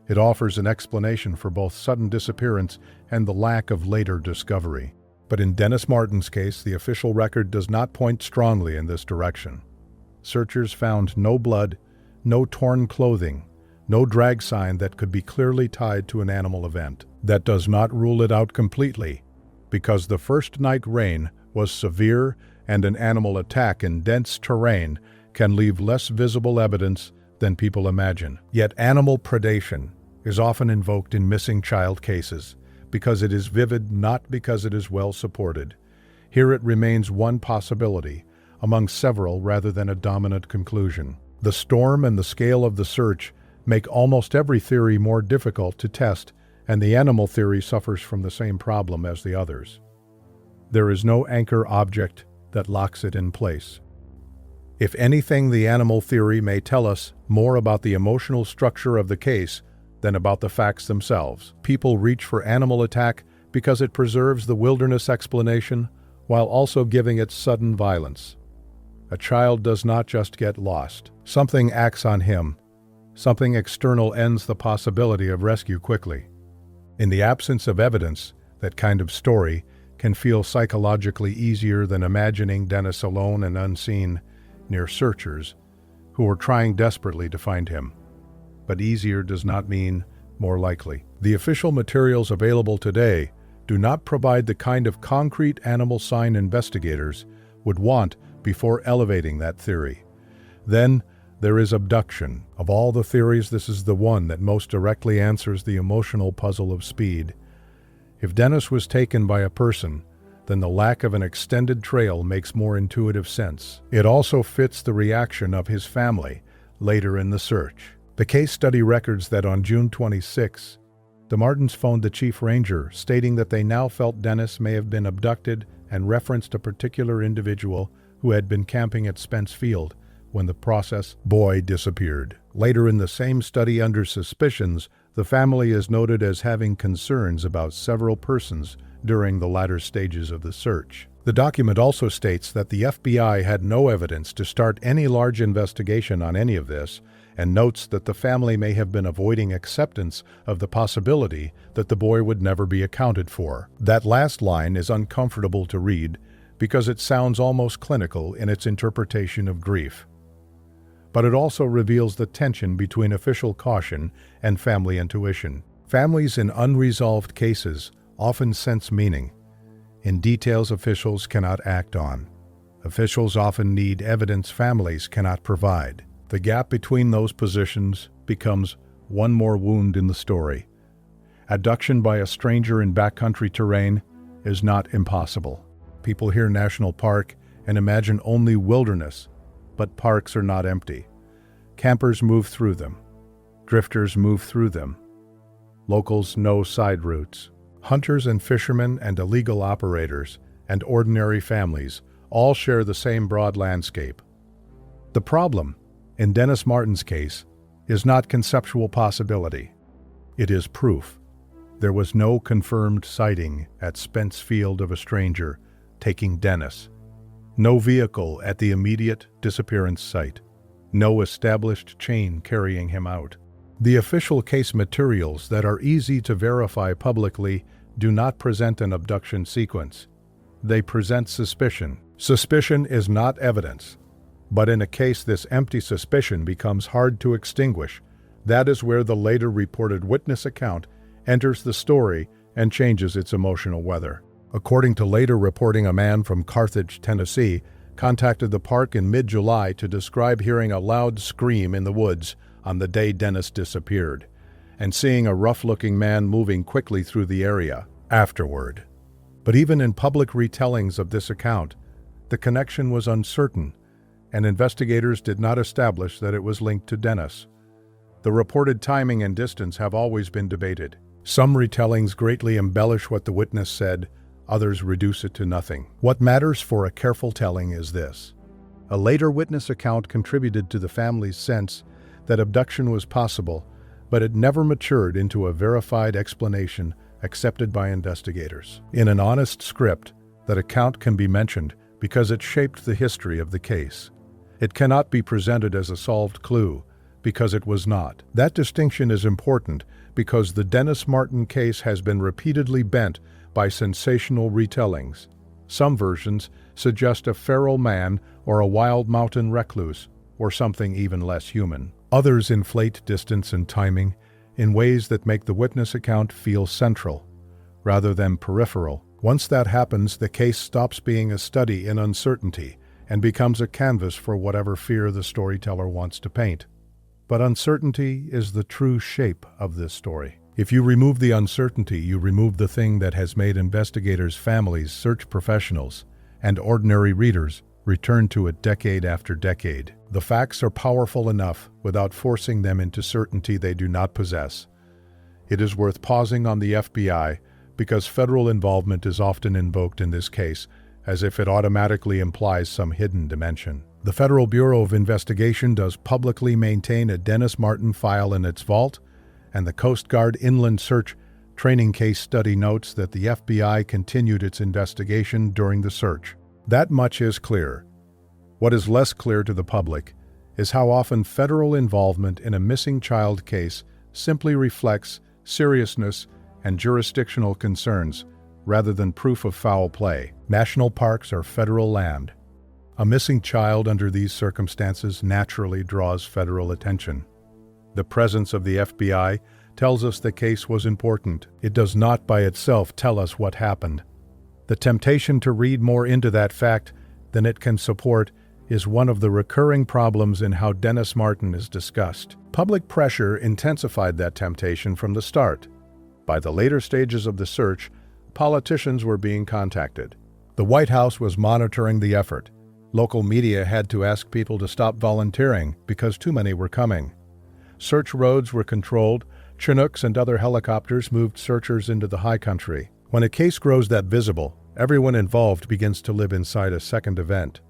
Speaker 1: It offers an explanation for both sudden disappearance and the lack of later discovery. But in Dennis Martin's case, the official record does not point strongly in this direction. Searchers found no blood, no torn clothing, no drag sign that could be clearly tied to an animal event. That does not rule it out completely, because the first night rain was severe and an animal attack in dense terrain can leave less visible evidence than people imagine. Yet animal predation is often invoked in missing child cases because it is vivid, not because it is well supported. Here it remains one possibility among several rather than a dominant conclusion. The storm and the scale of the search make almost every theory more difficult to test, and the animal theory suffers from the same problem as the others. There is no anchor object that locks it in place. If anything, the animal theory may tell us more about the emotional structure of the case than about the facts themselves. People reach for animal attack because it preserves the wilderness explanation while also giving it sudden violence. A child does not just get lost. Something acts on him. Something external ends the possibility of rescue quickly. In the absence of evidence, that kind of story can feel psychologically easier than imagining Dennis alone and unseen near searchers who were trying desperately to find him. But easier does not mean more likely. The official materials available today do not provide the kind of concrete animal sign investigators would want before elevating that theory. Then, there is abduction. Of all the theories, this is the one that most directly answers the emotional puzzle of speed. If Dennis was taken by a person, then the lack of an extended trail makes more intuitive sense. It also fits the reaction of his family later in the search. The case study records that on June 26, the Martins phoned the chief ranger, stating that they now felt Dennis may have been abducted and referenced a particular individual who had been camping at Spence Field when the process boy disappeared. Later in the same study, under suspicions, the family is noted as having concerns about several persons during the latter stages of the search. The document also states that the FBI had no evidence to start any large investigation on any of this, and notes that the family may have been avoiding acceptance of the possibility that the boy would never be accounted for. That last line is uncomfortable to read because it sounds almost clinical in its interpretation of grief. But it also reveals the tension between official caution and family intuition. Families in unresolved cases often sense meaning in details officials cannot act on. Officials often need evidence families cannot provide. The gap between those positions becomes one more wound in the story. Abduction by a stranger in backcountry terrain is not impossible. People hear national park and imagine only wilderness, but parks are not empty. Campers move through them. Drifters move through them. Locals know side routes. Hunters and fishermen and illegal operators and ordinary families all share the same broad landscape. The problem, in Dennis Martin's case, is not conceptual possibility. It is proof. There was no confirmed sighting at Spence Field of a stranger taking Dennis. No vehicle at the immediate disappearance site. No established chain carrying him out. The official case materials that are easy to verify publicly do not present an abduction sequence. They present suspicion. Suspicion is not evidence. But in a case this empty suspicion becomes hard to extinguish. That is where the later reported witness account enters the story and changes its emotional weather. According to later reporting, a man from Carthage, Tennessee, contacted the park in mid-July to describe hearing a loud scream in the woods on the day Dennis disappeared, and seeing a rough-looking man moving quickly through the area afterward. But even in public retellings of this account, the connection was uncertain, and investigators did not establish that it was linked to Dennis. The reported timing and distance have always been debated. Some retellings greatly embellish what the witness said, others reduce it to nothing. What matters for a careful telling is this. A later witness account contributed to the family's sense that abduction was possible, but it never matured into a verified explanation accepted by investigators. In an honest script, that account can be mentioned because it shaped the history of the case. It cannot be presented as a solved clue, because it was not. That distinction is important because the Dennis Martin case has been repeatedly bent by sensational retellings. Some versions suggest a feral man or a wild mountain recluse, or something even less human. Others inflate distance and timing in ways that make the witness account feel central, rather than peripheral. Once that happens, the case stops being a study in uncertainty and becomes a canvas for whatever fear the storyteller wants to paint. But uncertainty is the true shape of this story. If you remove the uncertainty, you remove the thing that has made investigators, families, search professionals, and ordinary readers return to it decade after decade. The facts are powerful enough without forcing them into certainty they do not possess. It is worth pausing on the FBI because federal involvement is often invoked in this case as if it automatically implies some hidden dimension. The Federal Bureau of Investigation does publicly maintain a Dennis Martin file in its vault, and the Coast Guard Inland Search Training Case Study notes that the FBI continued its investigation during the search. That much is clear. What is less clear to the public is how often federal involvement in a missing child case simply reflects seriousness and jurisdictional concerns rather than proof of foul play. National parks are federal land. A missing child under these circumstances naturally draws federal attention. The presence of the FBI tells us the case was important. It does not by itself tell us what happened. The temptation to read more into that fact than it can support is one of the recurring problems in how Dennis Martin is discussed. Public pressure intensified that temptation from the start. By the later stages of the search, politicians were being contacted. The White House was monitoring the effort. Local media had to ask people to stop volunteering because too many were coming. Search roads were controlled. Chinooks and other helicopters moved searchers into the high country. When a case grows that visible, everyone involved begins to live inside a second event.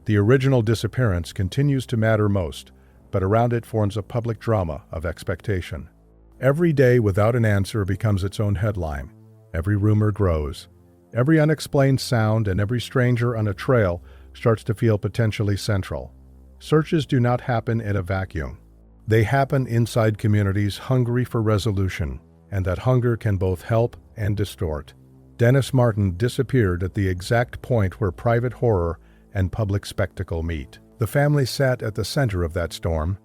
Speaker 1: The original disappearance continues to matter most, but around it forms a public drama of expectation. Every day without an answer becomes its own headline. Every rumor grows. Every unexplained sound and every stranger on a trail starts to feel potentially central. Searches do not happen in a vacuum. They happen inside communities hungry for resolution, and that hunger can both help and distort. Dennis Martin disappeared at the exact point where private horror and public spectacle meet. The family sat at the center of that storm.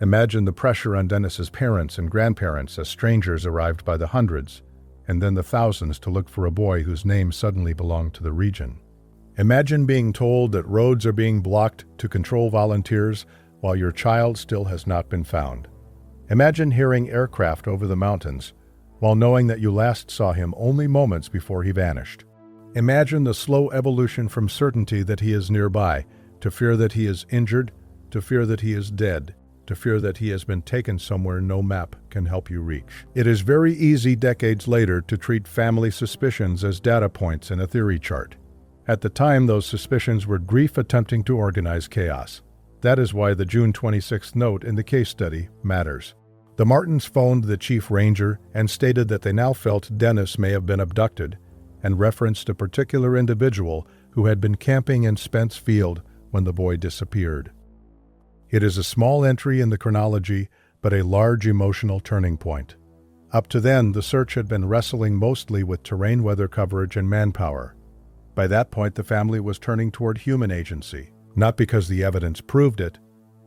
Speaker 1: Imagine the pressure on Dennis's parents and grandparents as strangers arrived by the hundreds, and then the thousands to look for a boy whose name suddenly belonged to the region. Imagine being told that roads are being blocked to control volunteers while your child still has not been found. Imagine hearing aircraft over the mountains while knowing that you last saw him only moments before he vanished. Imagine the slow evolution from certainty that he is nearby, to fear that he is injured, to fear that he is dead, to fear that he has been taken somewhere no map can help you reach. It is very easy decades later to treat family suspicions as data points in a theory chart. At the time, those suspicions were grief attempting to organize chaos. That is why the June 26th note in the case study matters. The Martins phoned the chief ranger and stated that they now felt Dennis may have been abducted, and referenced a particular individual who had been camping in Spence Field when the boy disappeared. It is a small entry in the chronology, but a large emotional turning point. Up to then, the search had been wrestling mostly with terrain weather coverage and manpower. By that point, the family was turning toward human agency, not because the evidence proved it,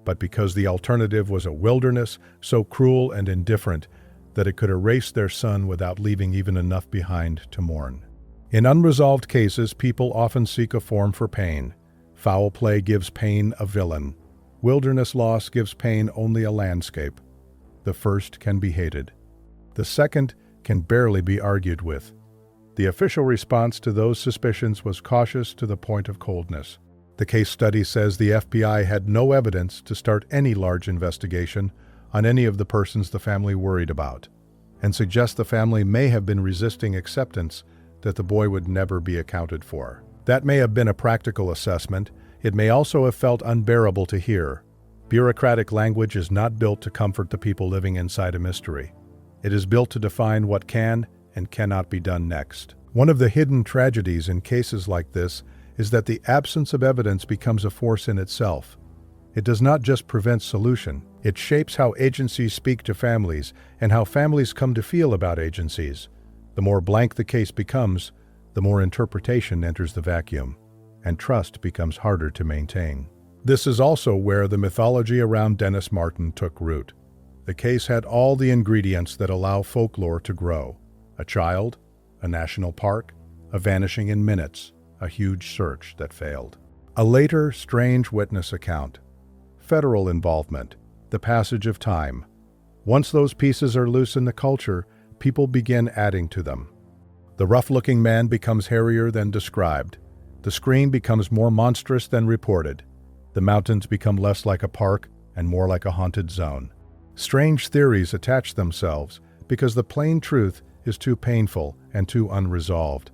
Speaker 1: but because the alternative was a wilderness so cruel and indifferent that it could erase their son without leaving even enough behind to mourn. In unresolved cases, people often seek a form for pain. Foul play gives pain a villain. Wilderness loss gives pain only a landscape. The first can be hated. The second can barely be argued with. The official response to those suspicions was cautious to the point of coldness. The case study says the FBI had no evidence to start any large investigation on any of the persons the family worried about, and suggests the family may have been resisting acceptance that the boy would never be accounted for. That may have been a practical assessment. It may also have felt unbearable to hear. Bureaucratic language is not built to comfort the people living inside a mystery. It is built to define what can and cannot be done next. One of the hidden tragedies in cases like this is that the absence of evidence becomes a force in itself. It does not just prevent solution, it shapes how agencies speak to families and how families come to feel about agencies. The more blank the case becomes, the more interpretation enters the vacuum, and trust becomes harder to maintain. This is also where the mythology around Dennis Martin took root. The case had all the ingredients that allow folklore to grow: a child, a national park, a vanishing in minutes, a huge search that failed. A later, strange witness account. Federal involvement, the passage of time. Once those pieces are loose in the culture, people begin adding to them. The rough-looking man becomes hairier than described. The screen becomes more monstrous than reported. The mountains become less like a park and more like a haunted zone. Strange theories attach themselves because the plain truth is too painful and too unresolved.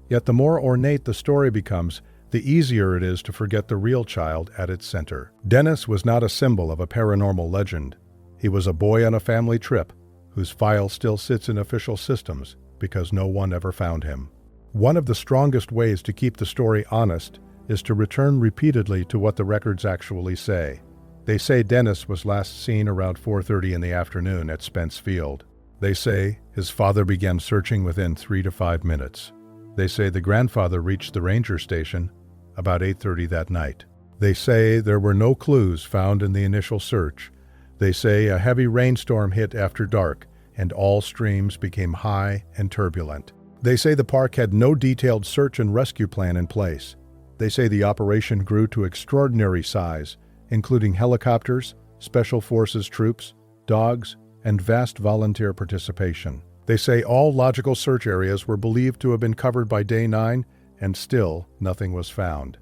Speaker 1: Yet the more ornate the story becomes, the easier it is to forget the real child at its center. Dennis was not a symbol of a paranormal legend. He was a boy on a family trip whose file still sits in official systems because no one ever found him. One of the strongest ways to keep the story honest is to return repeatedly to what the records actually say. They say Dennis was last seen around 4:30 in the afternoon at Spence Field. They say his father began searching within 3 to 5 minutes. They say the grandfather reached the ranger station about 8:30 that night. They say there were no clues found in the initial search. They say a heavy rainstorm hit after dark and all streams became high and turbulent. They say the park had no detailed search and rescue plan in place. They say the operation grew to extraordinary size, including helicopters, special forces troops, dogs, and vast volunteer participation. They say all logical search areas were believed to have been covered by day 9, and still nothing was found.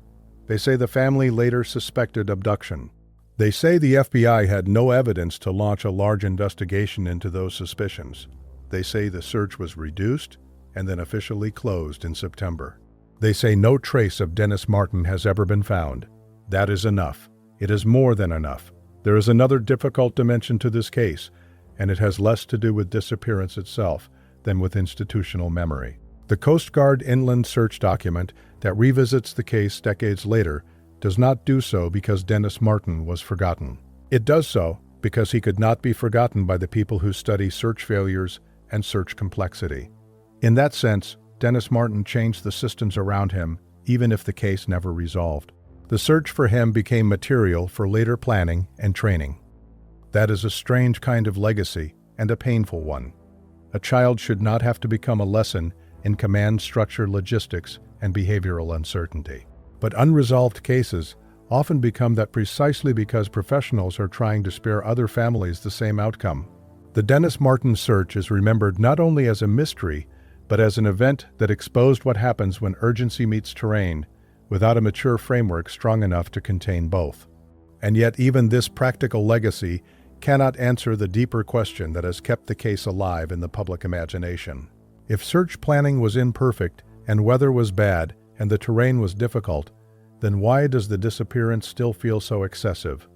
Speaker 1: They say the family later suspected abduction. They say the FBI had no evidence to launch a large investigation into those suspicions. They say the search was reduced and then officially closed in September. They say no trace of Dennis Martin has ever been found. That is enough. It is more than enough. There is another difficult dimension to this case, and it has less to do with disappearance itself than with institutional memory. The Coast Guard inland search document that revisits the case decades later does not do so because Dennis Martin was forgotten. It does so because he could not be forgotten by the people who study search failures and search complexity. In that sense, Dennis Martin changed the systems around him, even if the case never resolved. The search for him became material for later planning and training. That is a strange kind of legacy and a painful one. A child should not have to become a lesson in command structure logistics and behavioral uncertainty. But unresolved cases often become that precisely because professionals are trying to spare other families the same outcome. The Dennis Martin search is remembered not only as a mystery, but as an event that exposed what happens when urgency meets terrain, without a mature framework strong enough to contain both. And yet even this practical legacy cannot answer the deeper question that has kept the case alive in the public imagination. If search planning was imperfect, and weather was bad, and the terrain was difficult, then why does the disappearance still feel so excessive?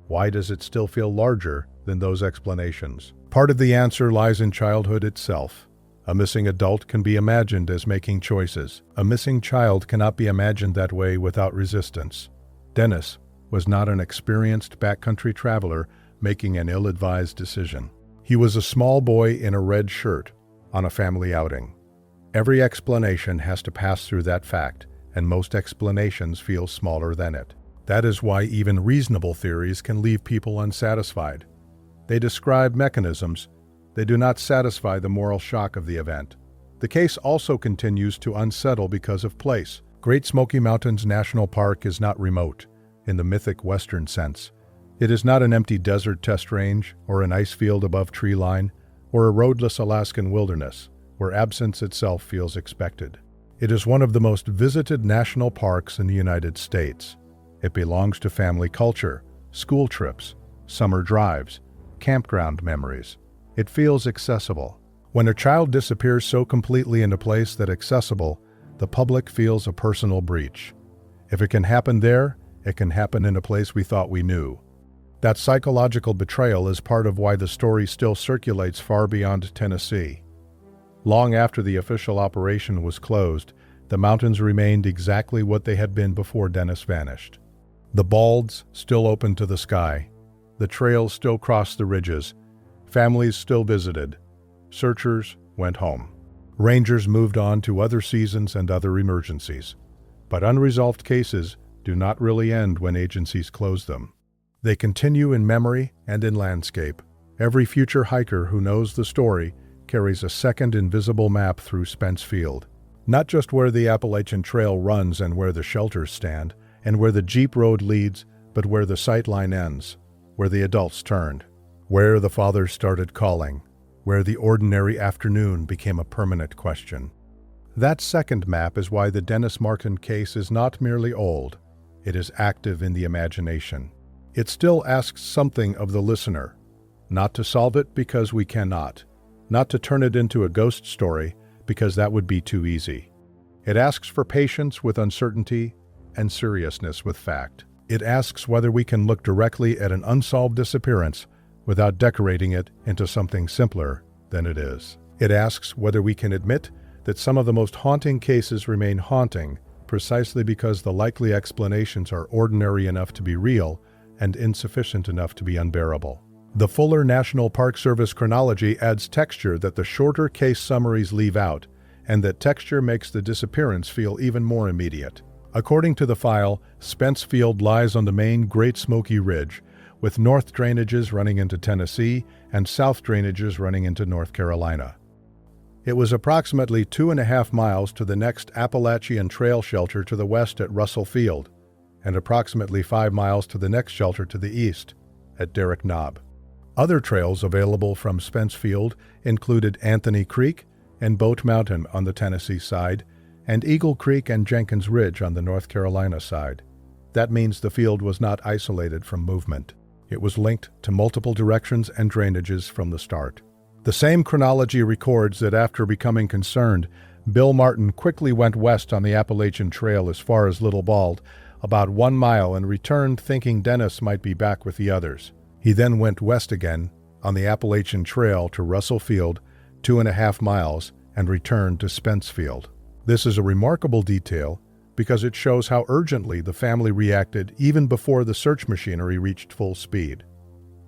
Speaker 1: Why does it still feel larger than those explanations? Part of the answer lies in childhood itself. A missing adult can be imagined as making choices. A missing child cannot be imagined that way without resistance. Dennis was not an experienced backcountry traveler making an ill-advised decision. He was a small boy in a red shirt on a family outing. Every explanation has to pass through that fact, and most explanations feel smaller than it. That is why even reasonable theories can leave people unsatisfied. They describe mechanisms. They do not satisfy the moral shock of the event. The case also continues to unsettle because of place. Great Smoky Mountains National Park is not remote, in the mythic Western sense. It is not an empty desert test range, or an ice field above tree line, or a roadless Alaskan wilderness, where absence itself feels expected. It is one of the most visited national parks in the United States. It belongs to family culture, school trips, summer drives, campground memories. It feels accessible. When a child disappears so completely in a place that accessible, the public feels a personal breach. If it can happen there, it can happen in a place we thought we knew. That psychological betrayal is part of why the story still circulates far beyond Tennessee. Long after the official operation was closed, the mountains remained exactly what they had been before Dennis vanished. The balds still opened to the sky. The trails still crossed the ridges. Families still visited. Searchers went home. Rangers moved on to other seasons and other emergencies. But unresolved cases do not really end when agencies close them. They continue in memory and in landscape. Every future hiker who knows the story carries a second invisible map through Spence Field. Not just where the Appalachian Trail runs and where the shelters stand, and where the Jeep Road leads, but where the sightline ends, where the adults turned, where the fathers started calling, where the ordinary afternoon became a permanent question. That second map is why the Dennis Martin case is not merely old, it is active in the imagination. It still asks something of the listener, not to solve it because we cannot, not to turn it into a ghost story because that would be too easy. It asks for patience with uncertainty and seriousness with fact. It asks whether we can look directly at an unsolved disappearance without decorating it into something simpler than it is. It asks whether we can admit that some of the most haunting cases remain haunting precisely because the likely explanations are ordinary enough to be real and insufficient enough to be unbearable. The fuller National Park Service chronology adds texture that the shorter case summaries leave out, and that texture makes the disappearance feel even more immediate. According to the file, Spence Field lies on the main Great Smoky Ridge, with north drainages running into Tennessee and south drainages running into North Carolina. It was approximately 2.5 miles to the next Appalachian Trail shelter to the west at Russell Field, and approximately 5 miles to the next shelter to the east, at Derrick Knob. Other trails available from Spence Field included Anthony Creek and Boat Mountain on the Tennessee side, and Eagle Creek and Jenkins Ridge on the North Carolina side. That means the field was not isolated from movement. It was linked to multiple directions and drainages from the start. The same chronology records that after becoming concerned, Bill Martin quickly went west on the Appalachian Trail as far as Little Bald, about 1 mile, and returned thinking Dennis might be back with the others. He then went west again on the Appalachian Trail to Russell Field, 2.5 miles, and returned to Spence Field. This is a remarkable detail because it shows how urgently the family reacted even before the search machinery reached full speed.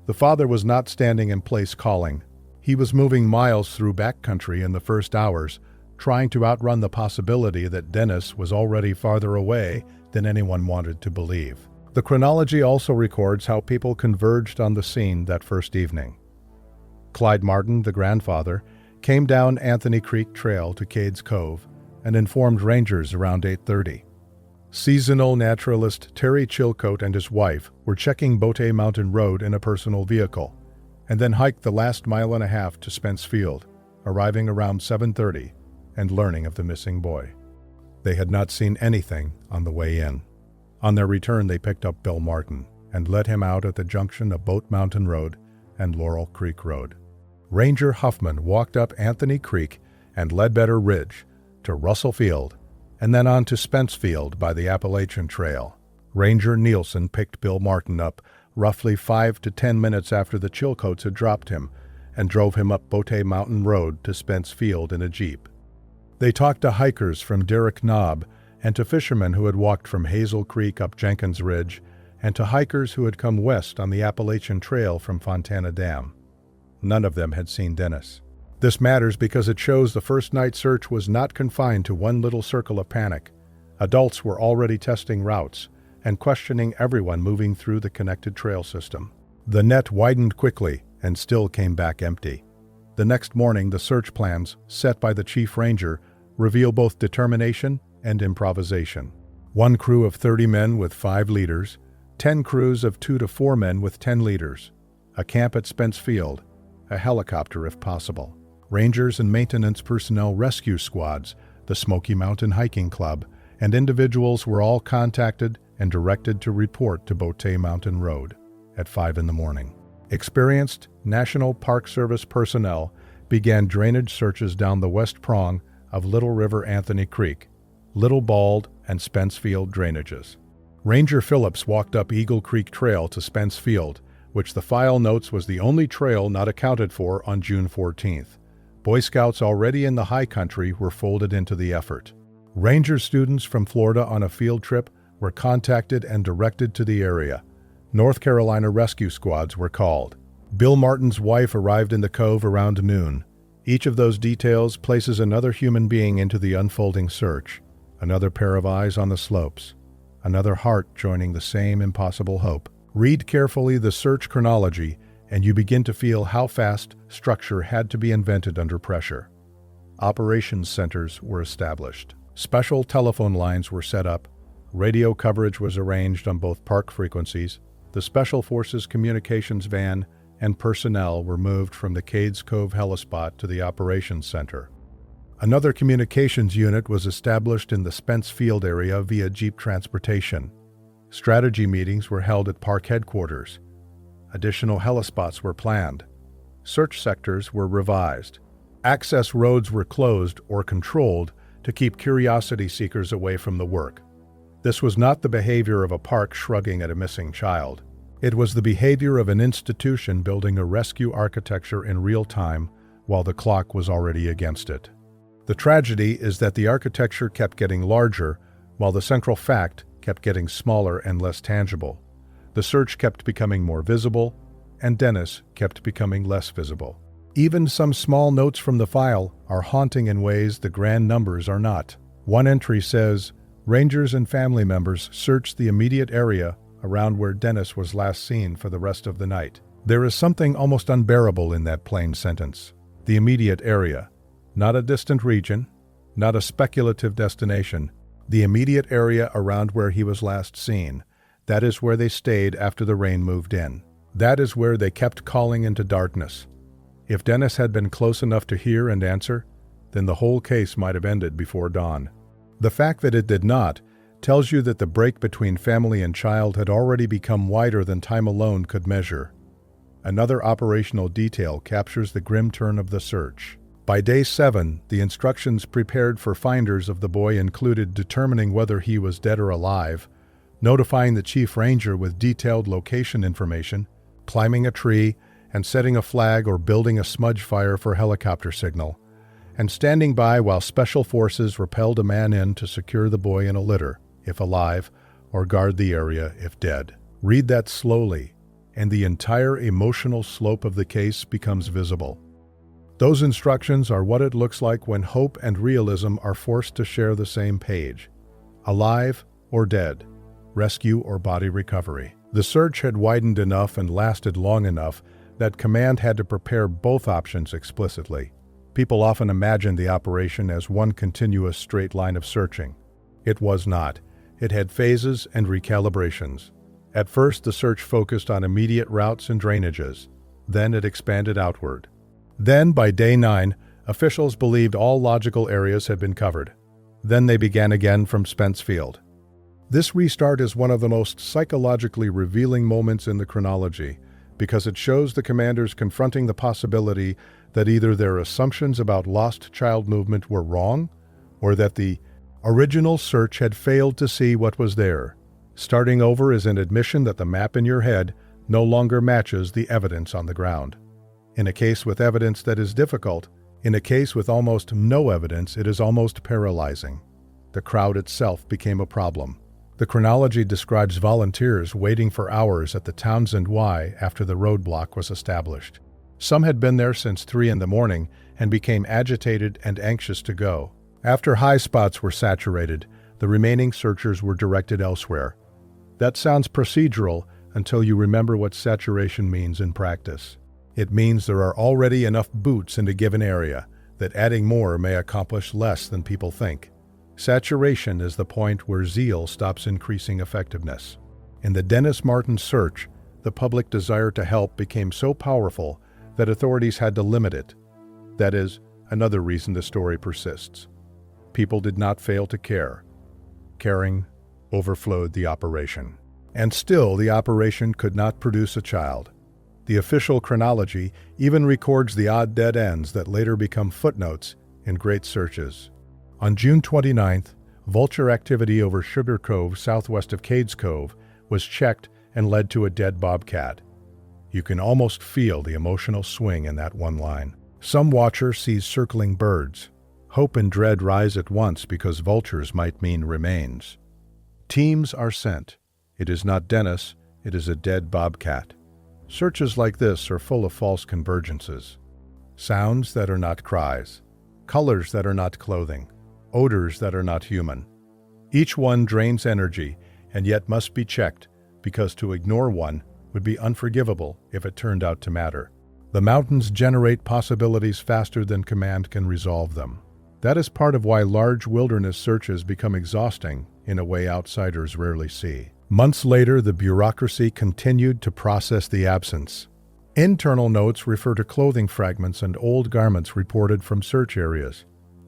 Speaker 1: The father was not standing in place calling. He was moving miles through backcountry in the first hours, trying to outrun the possibility that Dennis was already farther away than anyone wanted to believe. The chronology also records how people converged on the scene that first evening. Clyde Martin, the grandfather, came down Anthony Creek Trail to Cades Cove and informed rangers around 8:30. Seasonal naturalist Terry Chilcote and his wife were checking Butte Mountain Road in a personal vehicle, and then hiked the last 1.5 miles to Spence Field, arriving around 7:30 and learning of the missing boy. They had not seen anything on the way in. On their return, they picked up Bill Martin and let him out at the junction of Boat Mountain Road and Laurel Creek Road. Ranger Huffman walked up Anthony Creek and Ledbetter Ridge to Russell Field and then on to Spence Field by the Appalachian Trail. Ranger Nielsen picked Bill Martin up roughly 5 to 10 minutes after the Chilcotes had dropped him and drove him up Butte Mountain Road to Spence Field in a Jeep. They talked to hikers from Derrick Knob and to fishermen who had walked from Hazel Creek up Jenkins Ridge, and to hikers who had come west on the Appalachian Trail from Fontana Dam. None of them had seen Dennis. This matters because it shows the first night search was not confined to one little circle of panic. Adults were already testing routes and questioning everyone moving through the connected trail system. The net widened quickly and still came back empty. The next morning, the search plans, set by the chief ranger, reveal both determination and improvisation. 1 crew of 30 men with 5 leaders, 10 crews of 2 to 4 men with 10 leaders, a camp at Spence Field, a helicopter if possible. Rangers and maintenance personnel rescue squads, the Smoky Mountain Hiking Club, and individuals were all contacted and directed to report to Butte Mountain Road at 5 in the morning. Experienced National Park Service personnel began drainage searches down the west prong of Little River Anthony Creek, Little Bald, and Spence Field drainages. Ranger Phillips walked up Eagle Creek Trail to Spence Field, which the file notes was the only trail not accounted for on June 14th. Boy Scouts already in the high country were folded into the effort. Ranger students from Florida on a field trip were contacted and directed to the area. North Carolina rescue squads were called. Bill Martin's wife arrived in the cove around noon. Each of those details places another human being into the unfolding search, another pair of eyes on the slopes, another heart joining the same impossible hope. Read carefully the search chronology, and you begin to feel how fast structure had to be invented under pressure. Operations centers were established. Special telephone lines were set up. Radio coverage was arranged on both park frequencies. The Special Forces communications van and personnel were moved from the Cades Cove helispot to the operations center. Another communications unit was established in the Spence Field area via Jeep transportation. Strategy meetings were held at park headquarters. Additional helispots were planned. Search sectors were revised. Access roads were closed or controlled to keep curiosity seekers away from the work. This was not the behavior of a park shrugging at a missing child. It was the behavior of an institution building a rescue architecture in real time while the clock was already against it. The tragedy is that the architecture kept getting larger while the central fact kept getting smaller and less tangible. The search kept becoming more visible, and Dennis kept becoming less visible. Even some small notes from the file are haunting in ways the grand numbers are not. One entry says, "Rangers and family members searched the immediate area around where Dennis was last seen for the rest of the night." There is something almost unbearable in that plain sentence. The immediate area. Not a distant region, not a speculative destination. The immediate area around where he was last seen. That is where they stayed after the rain moved in. That is where they kept calling into darkness. If Dennis had been close enough to hear and answer, then the whole case might have ended before dawn. The fact that it did not tells you that the break between family and child had already become wider than time alone could measure. Another operational detail captures the grim turn of the search. By day 7, the instructions prepared for finders of the boy included determining whether he was dead or alive, notifying the chief ranger with detailed location information, climbing a tree, and setting a flag or building a smudge fire for helicopter signal, and standing by while special forces rappelled a man in to secure the boy in a litter, if alive, or guard the area if dead. Read that slowly, and the entire emotional slope of the case becomes visible. Those instructions are what it looks like when hope and realism are forced to share the same page. Alive or dead, rescue or body recovery. The search had widened enough and lasted long enough that command had to prepare both options explicitly. People often imagine the operation as one continuous straight line of searching. It was not. It had phases and recalibrations. At first, the search focused on immediate routes and drainages. Then it expanded outward. Then, by day 9, officials believed all logical areas had been covered. Then they began again from Spence Field. This restart is one of the most psychologically revealing moments in the chronology, because it shows the commanders confronting the possibility that either their assumptions about lost child movement were wrong, or that the original search had failed to see what was there. Starting over is an admission that the map in your head no longer matches the evidence on the ground. In a case with evidence that is difficult, in a case with almost no evidence, it is almost paralyzing. The crowd itself became a problem. The chronology describes volunteers waiting for hours at the Townsend Y after the roadblock was established. Some had been there since 3 in the morning and became agitated and anxious to go. After high spots were saturated, the remaining searchers were directed elsewhere. That sounds procedural until you remember what saturation means in practice. It means there are already enough boots in a given area that adding more may accomplish less than people think. Saturation is the point where zeal stops increasing effectiveness. In the Dennis Martin search, the public desire to help became so powerful that authorities had to limit it. That is another reason the story persists. People did not fail to care. Caring overflowed the operation. And still, the operation could not produce a child. The official chronology even records the odd dead ends that later become footnotes in great searches. On June 29th, vulture activity over Sugar Cove southwest of Cades Cove was checked and led to a dead bobcat. You can almost feel the emotional swing in that one line. Some watcher sees circling birds. Hope and dread rise at once because vultures might mean remains. Teams are sent. It is not Dennis, it is a dead bobcat. Searches like this are full of false convergences. Sounds that are not cries. Colors that are not clothing. Odors that are not human. Each one drains energy and yet must be checked, because to ignore one would be unforgivable if it turned out to matter. The mountains generate possibilities faster than command can resolve them. That is part of why large wilderness searches become exhausting in a way outsiders rarely see. Months later, the bureaucracy continued to process the absence. Internal notes refer to clothing fragments and old garments reported from search areas,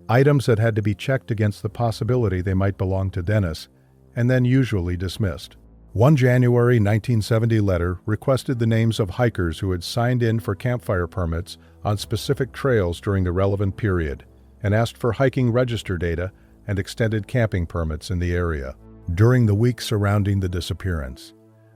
Speaker 1: items that had to be checked against the possibility they might belong to Dennis, and then usually dismissed. One January 1970 letter requested the names of hikers who had signed in for campfire permits on specific trails during the relevant period, and asked for hiking register data and extended camping permits in the area. During the week surrounding the disappearance,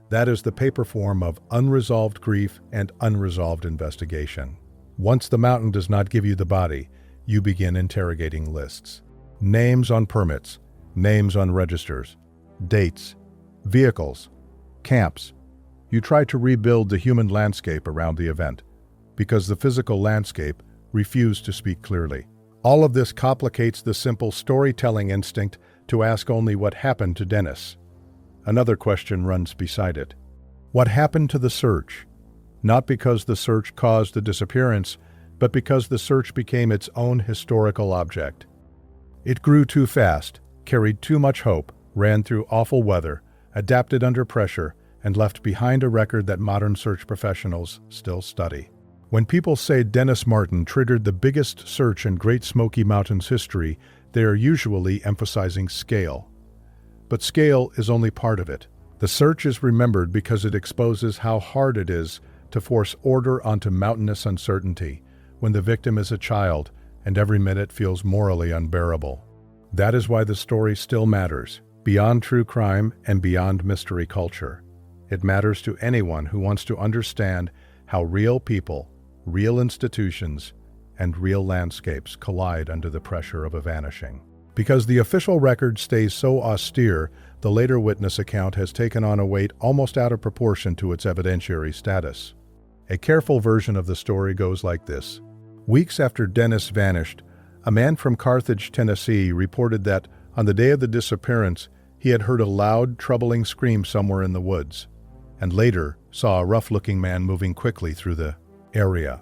Speaker 1: that is the paper form of unresolved grief and unresolved investigation. Once the mountain does not give you the body, you begin interrogating lists. Names on permits, names on registers, dates, vehicles, camps. You try to rebuild the human landscape around the event, because the physical landscape refused to speak clearly. All of this complicates the simple storytelling instinct to ask only what happened to Dennis. Another question runs beside it. What happened to the search? Not because the search caused the disappearance, but because the search became its own historical object. It grew too fast, carried too much hope, ran through awful weather, adapted under pressure, and left behind a record that modern search professionals still study. When people say Dennis Martin triggered the biggest search in Great Smoky Mountains history, they are usually emphasizing scale. But scale is only part of it. The search is remembered because it exposes how hard it is to force order onto mountainous uncertainty when the victim is a child and every minute feels morally unbearable. That is why the story still matters, beyond true crime and beyond mystery culture. It matters to anyone who wants to understand how real people, real institutions, and real landscapes collide under the pressure of a vanishing. Because the official record stays so austere, the later witness account has taken on a weight almost out of proportion to its evidentiary status. A careful version of the story goes like this. Weeks after Dennis vanished, a man from Carthage, Tennessee, reported that, on the day of the disappearance, he had heard a loud, troubling scream somewhere in the woods, and later saw a rough-looking man moving quickly through the area.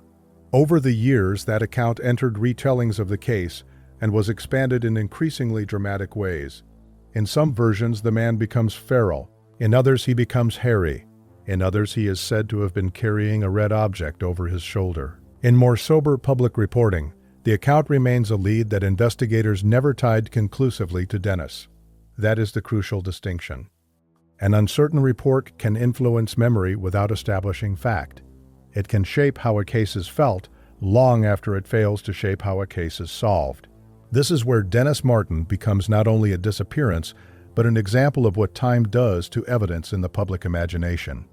Speaker 1: Over the years, that account entered retellings of the case and was expanded in increasingly dramatic ways. In some versions, the man becomes feral. In others, he becomes hairy. In others, he is said to have been carrying a red object over his shoulder. In more sober public reporting, the account remains a lead that investigators never tied conclusively to Dennis. That is the crucial distinction. An uncertain report can influence memory without establishing fact. It can shape how a case is felt long after it fails to shape how a case is solved. This is where Dennis Martin becomes not only a disappearance, but an example of what time does to evidence in the public imagination.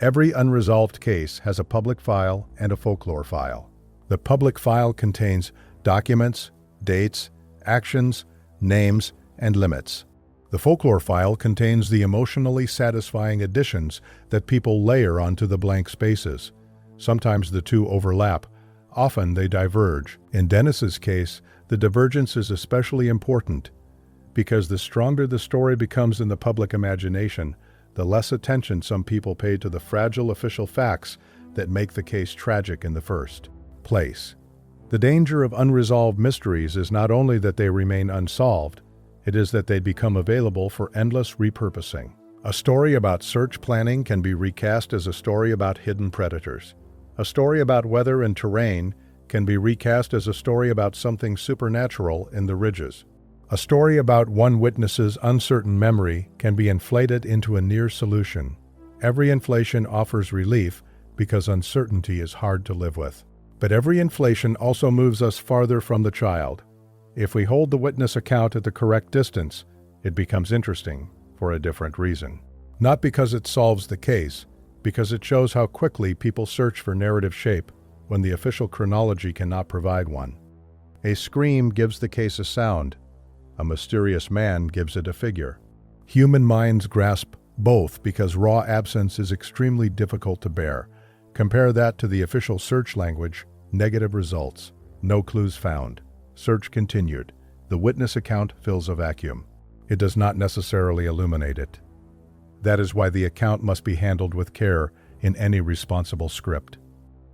Speaker 1: Every unresolved case has a public file and a folklore file. The public file contains documents, dates, actions, names, and limits. The folklore file contains the emotionally satisfying additions that people layer onto the blank spaces. Sometimes the two overlap, often they diverge. In Dennis's case, the divergence is especially important because the stronger the story becomes in the public imagination, the less attention some people pay to the fragile official facts that make the case tragic in the first place. The danger of unresolved mysteries is not only that they remain unsolved, it is that they become available for endless repurposing. A story about search planning can be recast as a story about hidden predators. A story about weather and terrain can be recast as a story about something supernatural in the ridges. A story about one witness's uncertain memory can be inflated into a near solution. Every inflation offers relief because uncertainty is hard to live with. But every inflation also moves us farther from the child. If we hold the witness account at the correct distance, it becomes interesting for a different reason. Not because it solves the case, because it shows how quickly people search for narrative shape when the official chronology cannot provide one. A scream gives the case a sound. A mysterious man gives it a figure. Human minds grasp both because raw absence is extremely difficult to bear. Compare that to the official search language: negative results, no clues found, search continued. The witness account fills a vacuum. It does not necessarily illuminate it. That is why the account must be handled with care in any responsible script.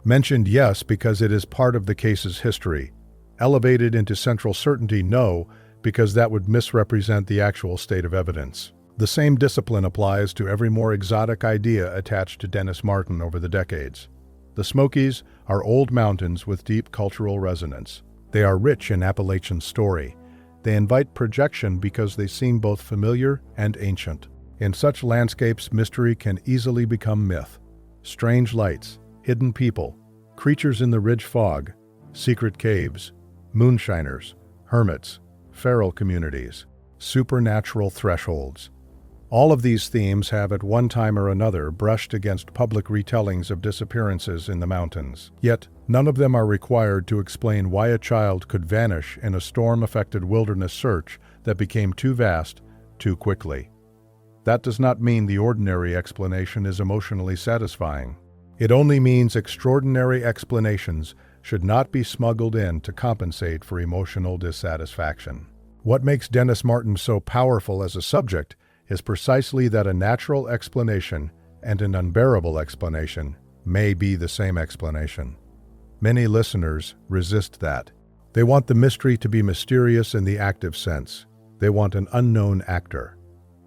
Speaker 1: Mentioned, yes, because it is part of the case's history. Elevated into central certainty, no, because that would misrepresent the actual state of evidence. The same discipline applies to every more exotic idea attached to Dennis Martin over the decades. The Smokies are old mountains with deep cultural resonance. They are rich in Appalachian story. They invite projection because they seem both familiar and ancient. In such landscapes, mystery can easily become myth. Strange lights, hidden people, creatures in the ridge fog, secret caves, moonshiners, hermits, feral communities, supernatural thresholds. All of these themes have at one time or another brushed against public retellings of disappearances in the mountains. Yet, none of them are required to explain why a child could vanish in a storm-affected wilderness search that became too vast, too quickly. That does not mean the ordinary explanation is emotionally satisfying. It only means extraordinary explanations should not be smuggled in to compensate for emotional dissatisfaction. What makes Dennis Martin so powerful as a subject is precisely that a natural explanation and an unbearable explanation may be the same explanation. Many listeners resist that. They want the mystery to be mysterious in the active sense. They want an unknown actor.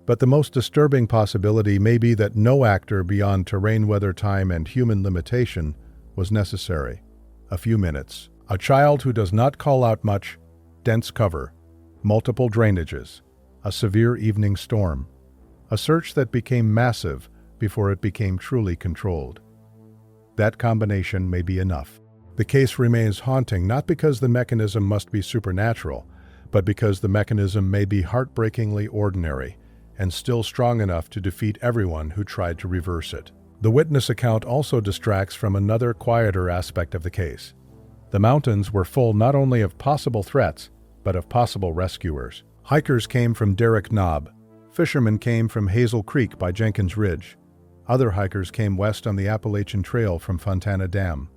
Speaker 1: But the most disturbing possibility may be that no actor beyond terrain, weather, time, and human limitation was necessary. A few minutes. A child who does not call out much, dense cover, multiple drainages, a severe evening storm, a search that became massive before it became truly controlled. That combination may be enough. The case remains haunting not because the mechanism must be supernatural, but because the mechanism may be heartbreakingly ordinary and still strong enough to defeat everyone who tried to reverse it. The witness account also distracts from another quieter aspect of the case. The mountains were full not only of possible threats, but of possible rescuers. Hikers came from Derrick Knob. Fishermen came from Hazel Creek by Jenkins Ridge. Other hikers came west on the Appalachian Trail from Fontana Dam.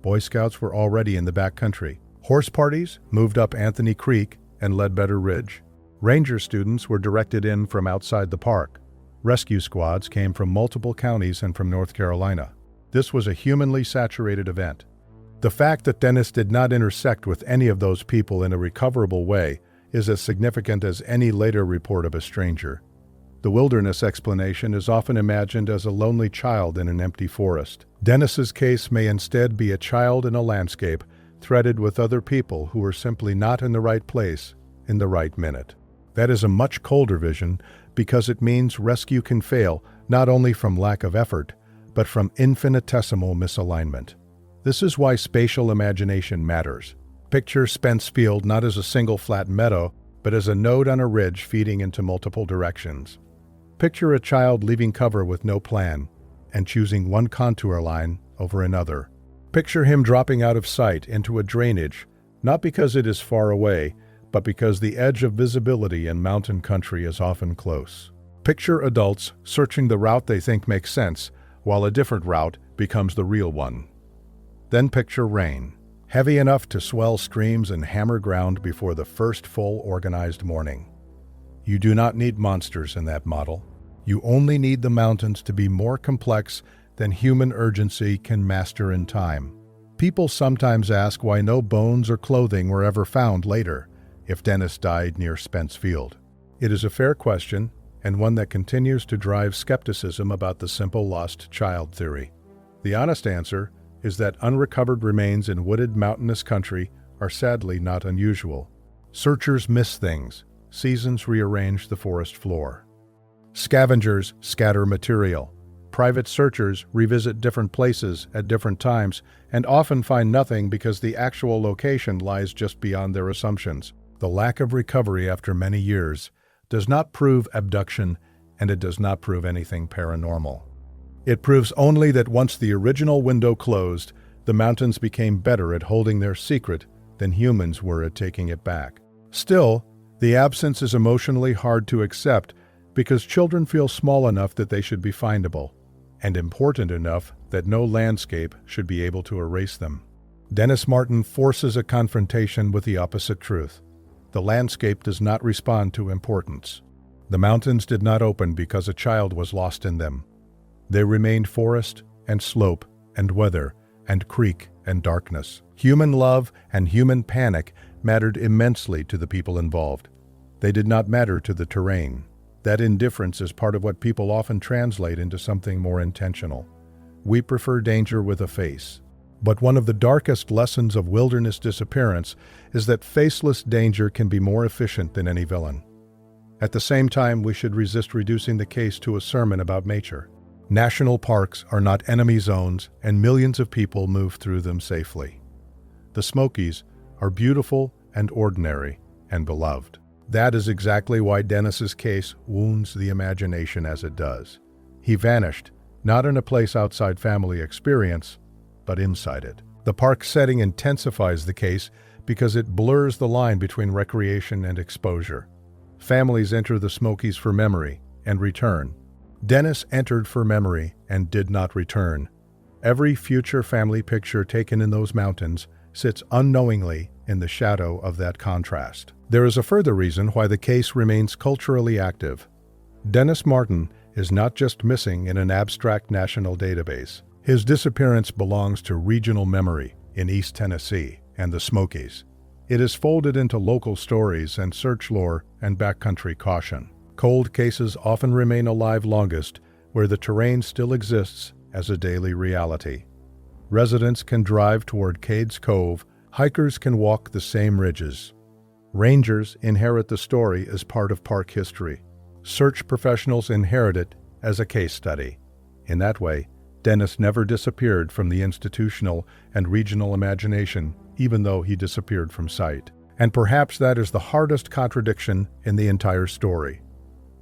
Speaker 1: Boy Scouts were already in the backcountry. Horse parties moved up Anthony Creek and Ledbetter Ridge. Ranger students were directed in from outside the park. Rescue squads came from multiple counties and from North Carolina. This was a humanly saturated event. The fact that Dennis did not intersect with any of those people in a recoverable way is as significant as any later report of a stranger. The wilderness explanation is often imagined as a lonely child in an empty forest. Dennis's case may instead be a child in a landscape threaded with other people who were simply not in the right place in the right minute. That is a much colder vision because it means rescue can fail not only from lack of effort, but from infinitesimal misalignment. This is why spatial imagination matters. Picture Spence Field not as a single flat meadow, but as a node on a ridge feeding into multiple directions. Picture a child leaving cover with no plan and choosing one contour line over another. Picture him dropping out of sight into a drainage, not because it is far away, but because the edge of visibility in mountain country is often close. Picture adults searching the route they think makes sense, while a different route becomes the real one. Then picture rain, heavy enough to swell streams and hammer ground before the first full organized morning. You do not need monsters in that model. You only need the mountains to be more complex than human urgency can master in time. People sometimes ask why no bones or clothing were ever found later, if Dennis died near Spence Field. It is a fair question, and one that continues to drive skepticism about the simple lost child theory. The honest answer is that unrecovered remains in wooded mountainous country are sadly not unusual. Searchers miss things. Seasons rearrange the forest floor. Scavengers scatter material. Private searchers revisit different places at different times and often find nothing because the actual location lies just beyond their assumptions. The lack of recovery after many years does not prove abduction, and it does not prove anything paranormal. It proves only that once the original window closed, the mountains became better at holding their secret than humans were at taking it back. Still, the absence is emotionally hard to accept because children feel small enough that they should be findable, and important enough that no landscape should be able to erase them. Dennis Martin forces a confrontation with the opposite truth. The landscape does not respond to importance. The mountains did not open because a child was lost in them. They remained forest and slope and weather and creek and darkness. Human love and human panic mattered immensely to the people involved. They did not matter to the terrain. That indifference is part of what people often translate into something more intentional. We prefer danger with a face. But one of the darkest lessons of wilderness disappearance is that faceless danger can be more efficient than any villain. At the same time, we should resist reducing the case to a sermon about nature. National parks are not enemy zones, and millions of people move through them safely. The Smokies are beautiful and ordinary and beloved. That is exactly why Dennis's case wounds the imagination as it does. He vanished, not in a place outside family experience, but inside it. The park setting intensifies the case because it blurs the line between recreation and exposure. Families enter the Smokies for memory and return. Dennis entered for memory and did not return. Every future family picture taken in those mountains sits unknowingly in the shadow of that contrast. There is a further reason why the case remains culturally active. Dennis Martin is not just missing in an abstract national database. His disappearance belongs to regional memory in East Tennessee and the Smokies. It is folded into local stories and search lore and backcountry caution. Cold cases often remain alive longest where the terrain still exists as a daily reality. Residents can drive toward Cades Cove, hikers can walk the same ridges. Rangers inherit the story as part of park history. Search professionals inherit it as a case study. In that way, Dennis never disappeared from the institutional and regional imagination, even though he disappeared from sight. And perhaps that is the hardest contradiction in the entire story.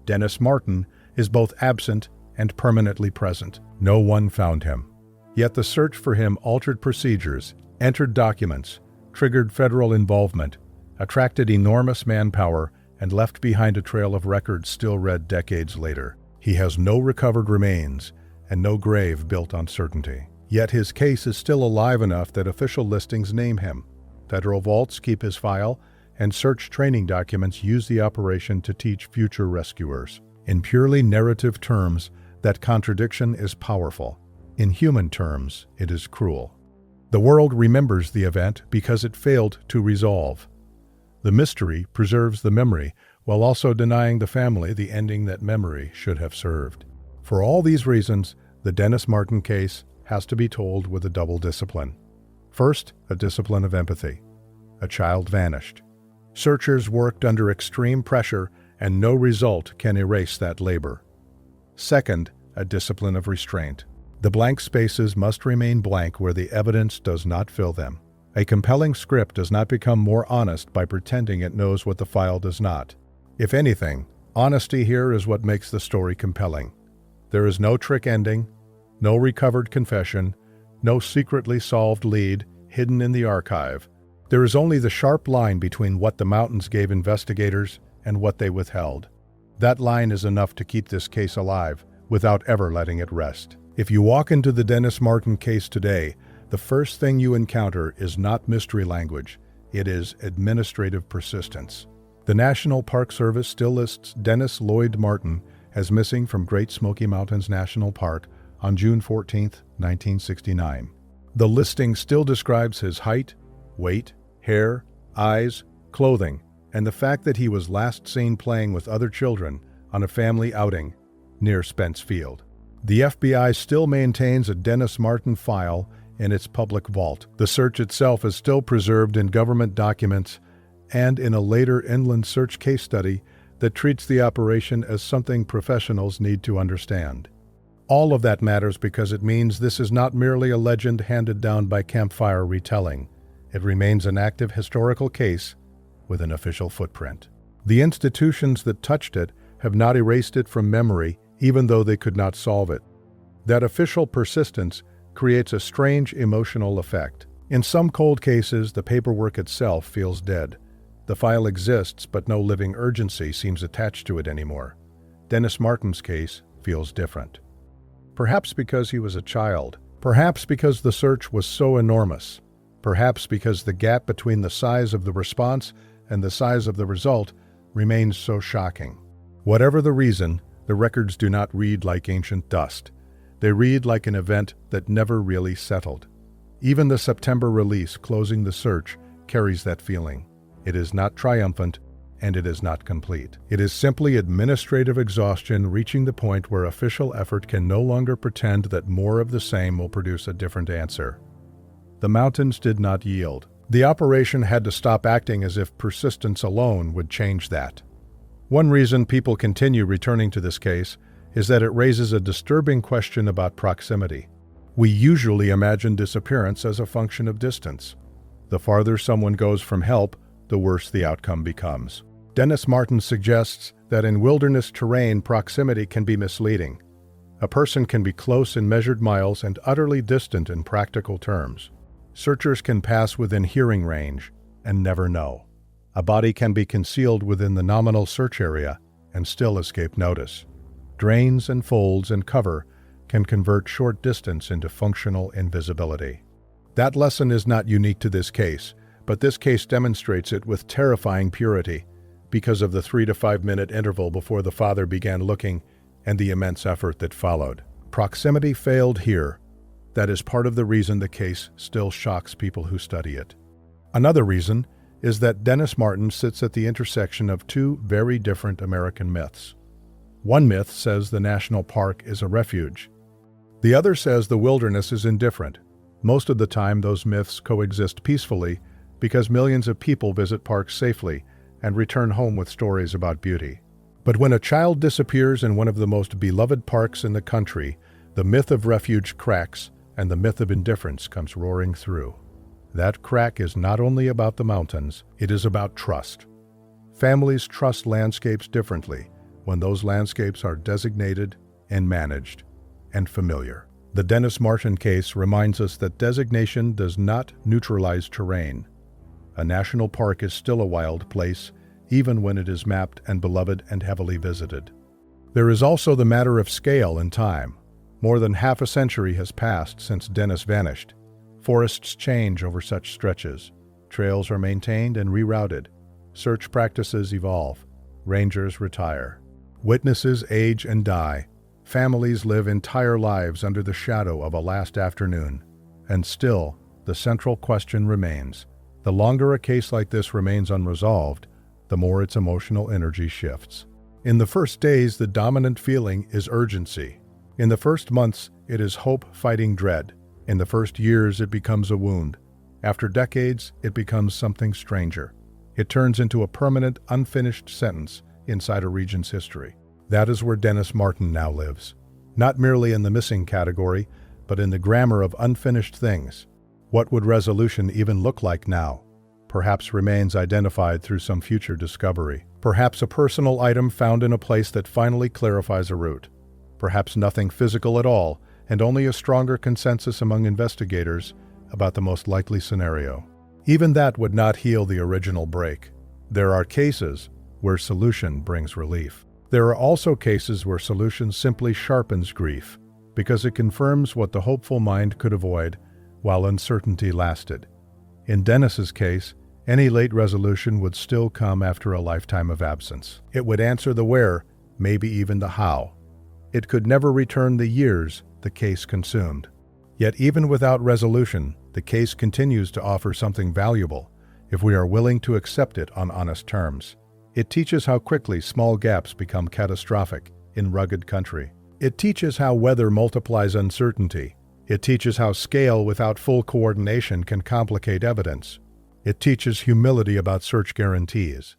Speaker 1: Dennis Martin is both absent and permanently present. No one found him. Yet the search for him altered procedures, entered documents, triggered federal involvement, attracted enormous manpower, and left behind a trail of records still read decades later. He has no recovered remains and no grave built on certainty. Yet his case is still alive enough that official listings name him. Federal vaults keep his file, and search training documents use the operation to teach future rescuers. In purely narrative terms, that contradiction is powerful. In human terms, it is cruel. The world remembers the event because it failed to resolve. The mystery preserves the memory while also denying the family the ending that memory should have served. For all these reasons, the Dennis Martin case has to be told with a double discipline. First, a discipline of empathy. A child vanished. Searchers worked under extreme pressure, and no result can erase that labor. Second, a discipline of restraint. The blank spaces must remain blank where the evidence does not fill them. A compelling script does not become more honest by pretending it knows what the file does not. If anything, honesty here is what makes the story compelling. There is no trick ending, no recovered confession, no secretly solved lead hidden in the archive. There is only the sharp line between what the mountains gave investigators and what they withheld. That line is enough to keep this case alive without ever letting it rest. If you walk into the Dennis Martin case today, the first thing you encounter is not mystery language, it is administrative persistence. The National Park Service still lists Dennis Lloyd Martin as missing from Great Smoky Mountains National Park on June 14, 1969. The listing still describes his height, weight, hair, eyes, clothing, and the fact that he was last seen playing with other children on a family outing near Spence Field. The FBI still maintains a Dennis Martin file in its public vault. The search itself is still preserved in government documents and in a later inland search case study that treats the operation as something professionals need to understand. All of that matters because it means this is not merely a legend handed down by campfire retelling. It remains an active historical case with an official footprint. The institutions that touched it have not erased it from memory, even though they could not solve it. That official persistence creates a strange emotional effect. In some cold cases, the paperwork itself feels dead. The file exists, but no living urgency seems attached to it anymore. Dennis Martin's case feels different. Perhaps because he was a child. Perhaps because the search was so enormous. Perhaps because the gap between the size of the response and the size of the result remains so shocking. Whatever the reason, the records do not read like ancient dust. They read like an event that never really settled. Even the September release closing the search carries that feeling. It is not triumphant, and it is not complete. It is simply administrative exhaustion reaching the point where official effort can no longer pretend that more of the same will produce a different answer. The mountains did not yield. The operation had to stop acting as if persistence alone would change that. One reason people continue returning to this case is that it raises a disturbing question about proximity. We usually imagine disappearance as a function of distance. The farther someone goes from help, the worse the outcome becomes. Dennis Martin suggests that in wilderness terrain, proximity can be misleading. A person can be close in measured miles and utterly distant in practical terms. Searchers can pass within hearing range and never know. A body can be concealed within the nominal search area and still escape notice. Drains and folds and cover can convert short distance into functional invisibility. That lesson is not unique to this case, but this case demonstrates it with terrifying purity because of the 3 to 5 minute interval before the father began looking and the immense effort that followed. Proximity failed here. That is part of the reason the case still shocks people who study it. Another reason is that Dennis Martin sits at the intersection of two very different American myths. One myth says the national park is a refuge. The other says the wilderness is indifferent. Most of the time, those myths coexist peacefully because millions of people visit parks safely and return home with stories about beauty. But when a child disappears in one of the most beloved parks in the country, the myth of refuge cracks and the myth of indifference comes roaring through. That crack is not only about the mountains, it is about trust. Families trust landscapes differently when those landscapes are designated and managed and familiar. The Dennis Martin case reminds us that designation does not neutralize terrain. A national park is still a wild place, even when it is mapped and beloved and heavily visited. There is also the matter of scale and time. More than half a century has passed since Dennis vanished. Forests change over such stretches. Trails are maintained and rerouted. Search practices evolve. Rangers retire. Witnesses age and die. Families live entire lives under the shadow of a last afternoon. And still, the central question remains. The longer a case like this remains unresolved, the more its emotional energy shifts. In the first days, the dominant feeling is urgency. In the first months, it is hope fighting dread. In the first years, it becomes a wound. After decades, it becomes something stranger. It turns into a permanent, unfinished sentence inside a region's history. That is where Dennis Martin now lives. Not merely in the missing category, but in the grammar of unfinished things. What would resolution even look like now? Perhaps remains identified through some future discovery. Perhaps a personal item found in a place that finally clarifies a route. Perhaps nothing physical at all, and only a stronger consensus among investigators about the most likely scenario. Even that would not heal the original break. There are cases where solution brings relief. There are also cases where solution simply sharpens grief, because it confirms what the hopeful mind could avoid while uncertainty lasted. In Dennis's case, any late resolution would still come after a lifetime of absence. It would answer the where, maybe even the how. It could never return the years the case consumed. Yet even without resolution, the case continues to offer something valuable if we are willing to accept it on honest terms. It teaches how quickly small gaps become catastrophic in rugged country. It teaches how weather multiplies uncertainty. It teaches how scale without full coordination can complicate evidence. It teaches humility about search guarantees.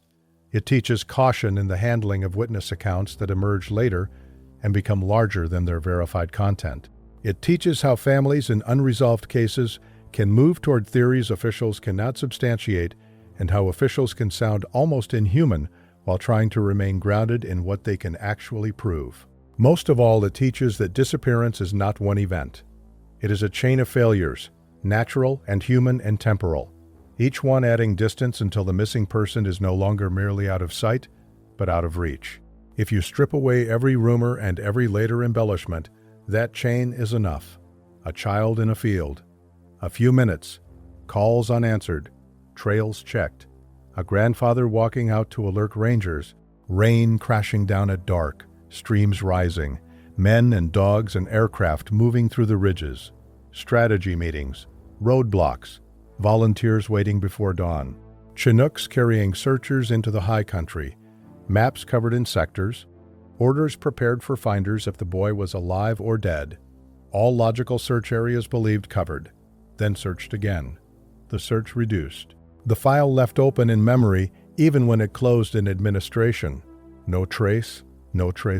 Speaker 1: It teaches caution in the handling of witness accounts that emerge later and become larger than their verified content. It teaches how families in unresolved cases can move toward theories officials cannot substantiate, and how officials can sound almost inhuman while trying to remain grounded in what they can actually prove. Most of all, it teaches that disappearance is not one event. It is a chain of failures, natural and human and temporal, each one adding distance until the missing person is no longer merely out of sight, but out of reach. If you strip away every rumor and every later embellishment, that chain is enough. A child in a field, a few minutes, calls unanswered, trails checked, a grandfather walking out to alert rangers, rain crashing down at dark, streams rising, men and dogs and aircraft moving through the ridges, strategy meetings, roadblocks, volunteers waiting before dawn, Chinooks carrying searchers into the high country, maps covered in sectors, orders prepared for finders if the boy was alive or dead, all logical search areas believed covered, then searched again. The search reduced. The file left open in memory even when it closed in administration. No trace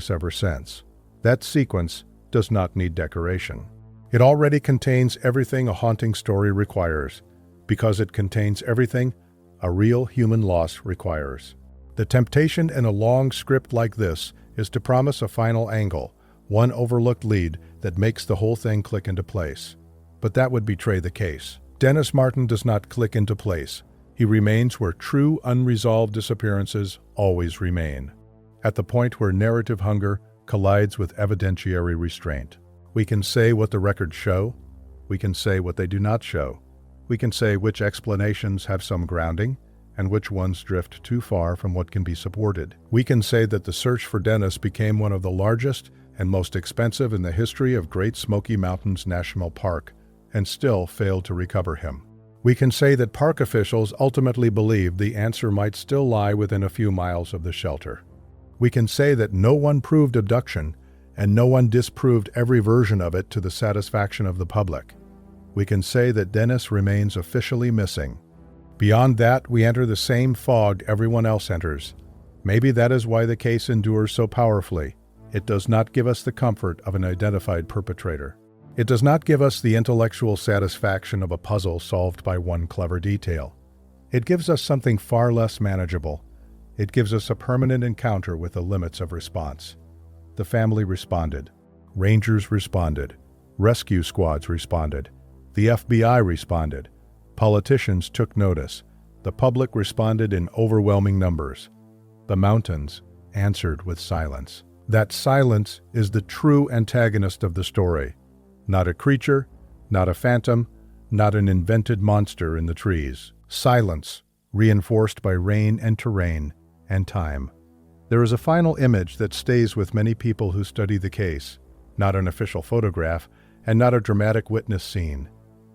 Speaker 1: ever since. That sequence does not need decoration. It already contains everything a haunting story requires, because it contains everything a real human loss requires. The temptation in a long script like this is to promise a final angle, one overlooked lead that makes the whole thing click into place. But that would betray the case. Dennis Martin does not click into place. He remains where true unresolved disappearances always remain, at the point where narrative hunger collides with evidentiary restraint. We can say what the records show. We can say what they do not show. We can say which explanations have some grounding and which ones drift too far from what can be supported. We can say that the search for Dennis became one of the largest and most expensive in the history of Great Smoky Mountains National Park and still failed to recover him. We can say that park officials ultimately believed the answer might still lie within a few miles of the shelter. We can say that no one proved abduction and no one disproved every version of it to the satisfaction of the public. We can say that Dennis remains officially missing. Beyond that, we enter the same fog everyone else enters. Maybe that is why the case endures so powerfully. It does not give us the comfort of an identified perpetrator. It does not give us the intellectual satisfaction of a puzzle solved by one clever detail. It gives us something far less manageable. It gives us a permanent encounter with the limits of response. The family responded. Rangers responded. Rescue squads responded. The FBI responded. Politicians took notice. The public responded in overwhelming numbers. The mountains answered with silence. That silence is the true antagonist of the story. Not a creature, not a phantom, not an invented monster in the trees. Silence, reinforced by rain and terrain and time. There is a final image that stays with many people who study the case. Not an official photograph, and not a dramatic witness scene.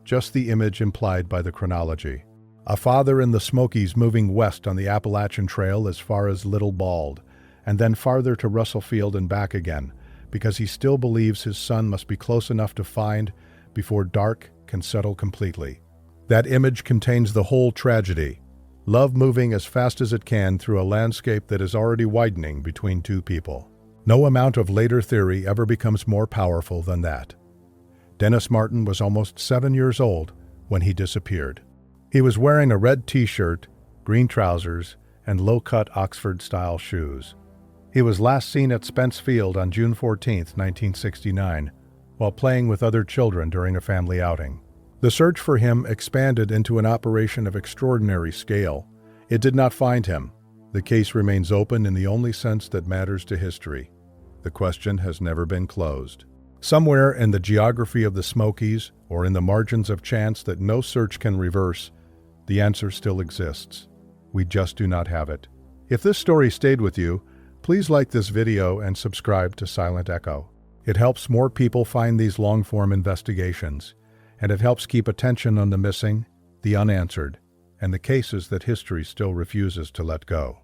Speaker 1: Just the image implied by the chronology. A father in the Smokies moving west on the Appalachian Trail as far as Little Bald, and then farther to Russell Field and back again, because he still believes his son must be close enough to find before dark can settle completely. That image contains the whole tragedy. Love moving as fast as it can through a landscape that is already widening between two people. No amount of later theory ever becomes more powerful than that. Dennis Martin was almost 7 years old when he disappeared. He was wearing a red t-shirt, green trousers, and low-cut Oxford-style shoes. He was last seen at Spence Field on June 14, 1969, while playing with other children during a family outing. The search for him expanded into an operation of extraordinary scale. It did not find him. The case remains open in the only sense that matters to history. The question has never been closed. Somewhere in the geography of the Smokies, or in the margins of chance that no search can reverse, the answer still exists. We just do not have it. If this story stayed with you, please like this video and subscribe to SilentEcho. It helps more people find these long-form investigations, and it helps keep attention on the missing, the unanswered, and the cases that history still refuses to let go.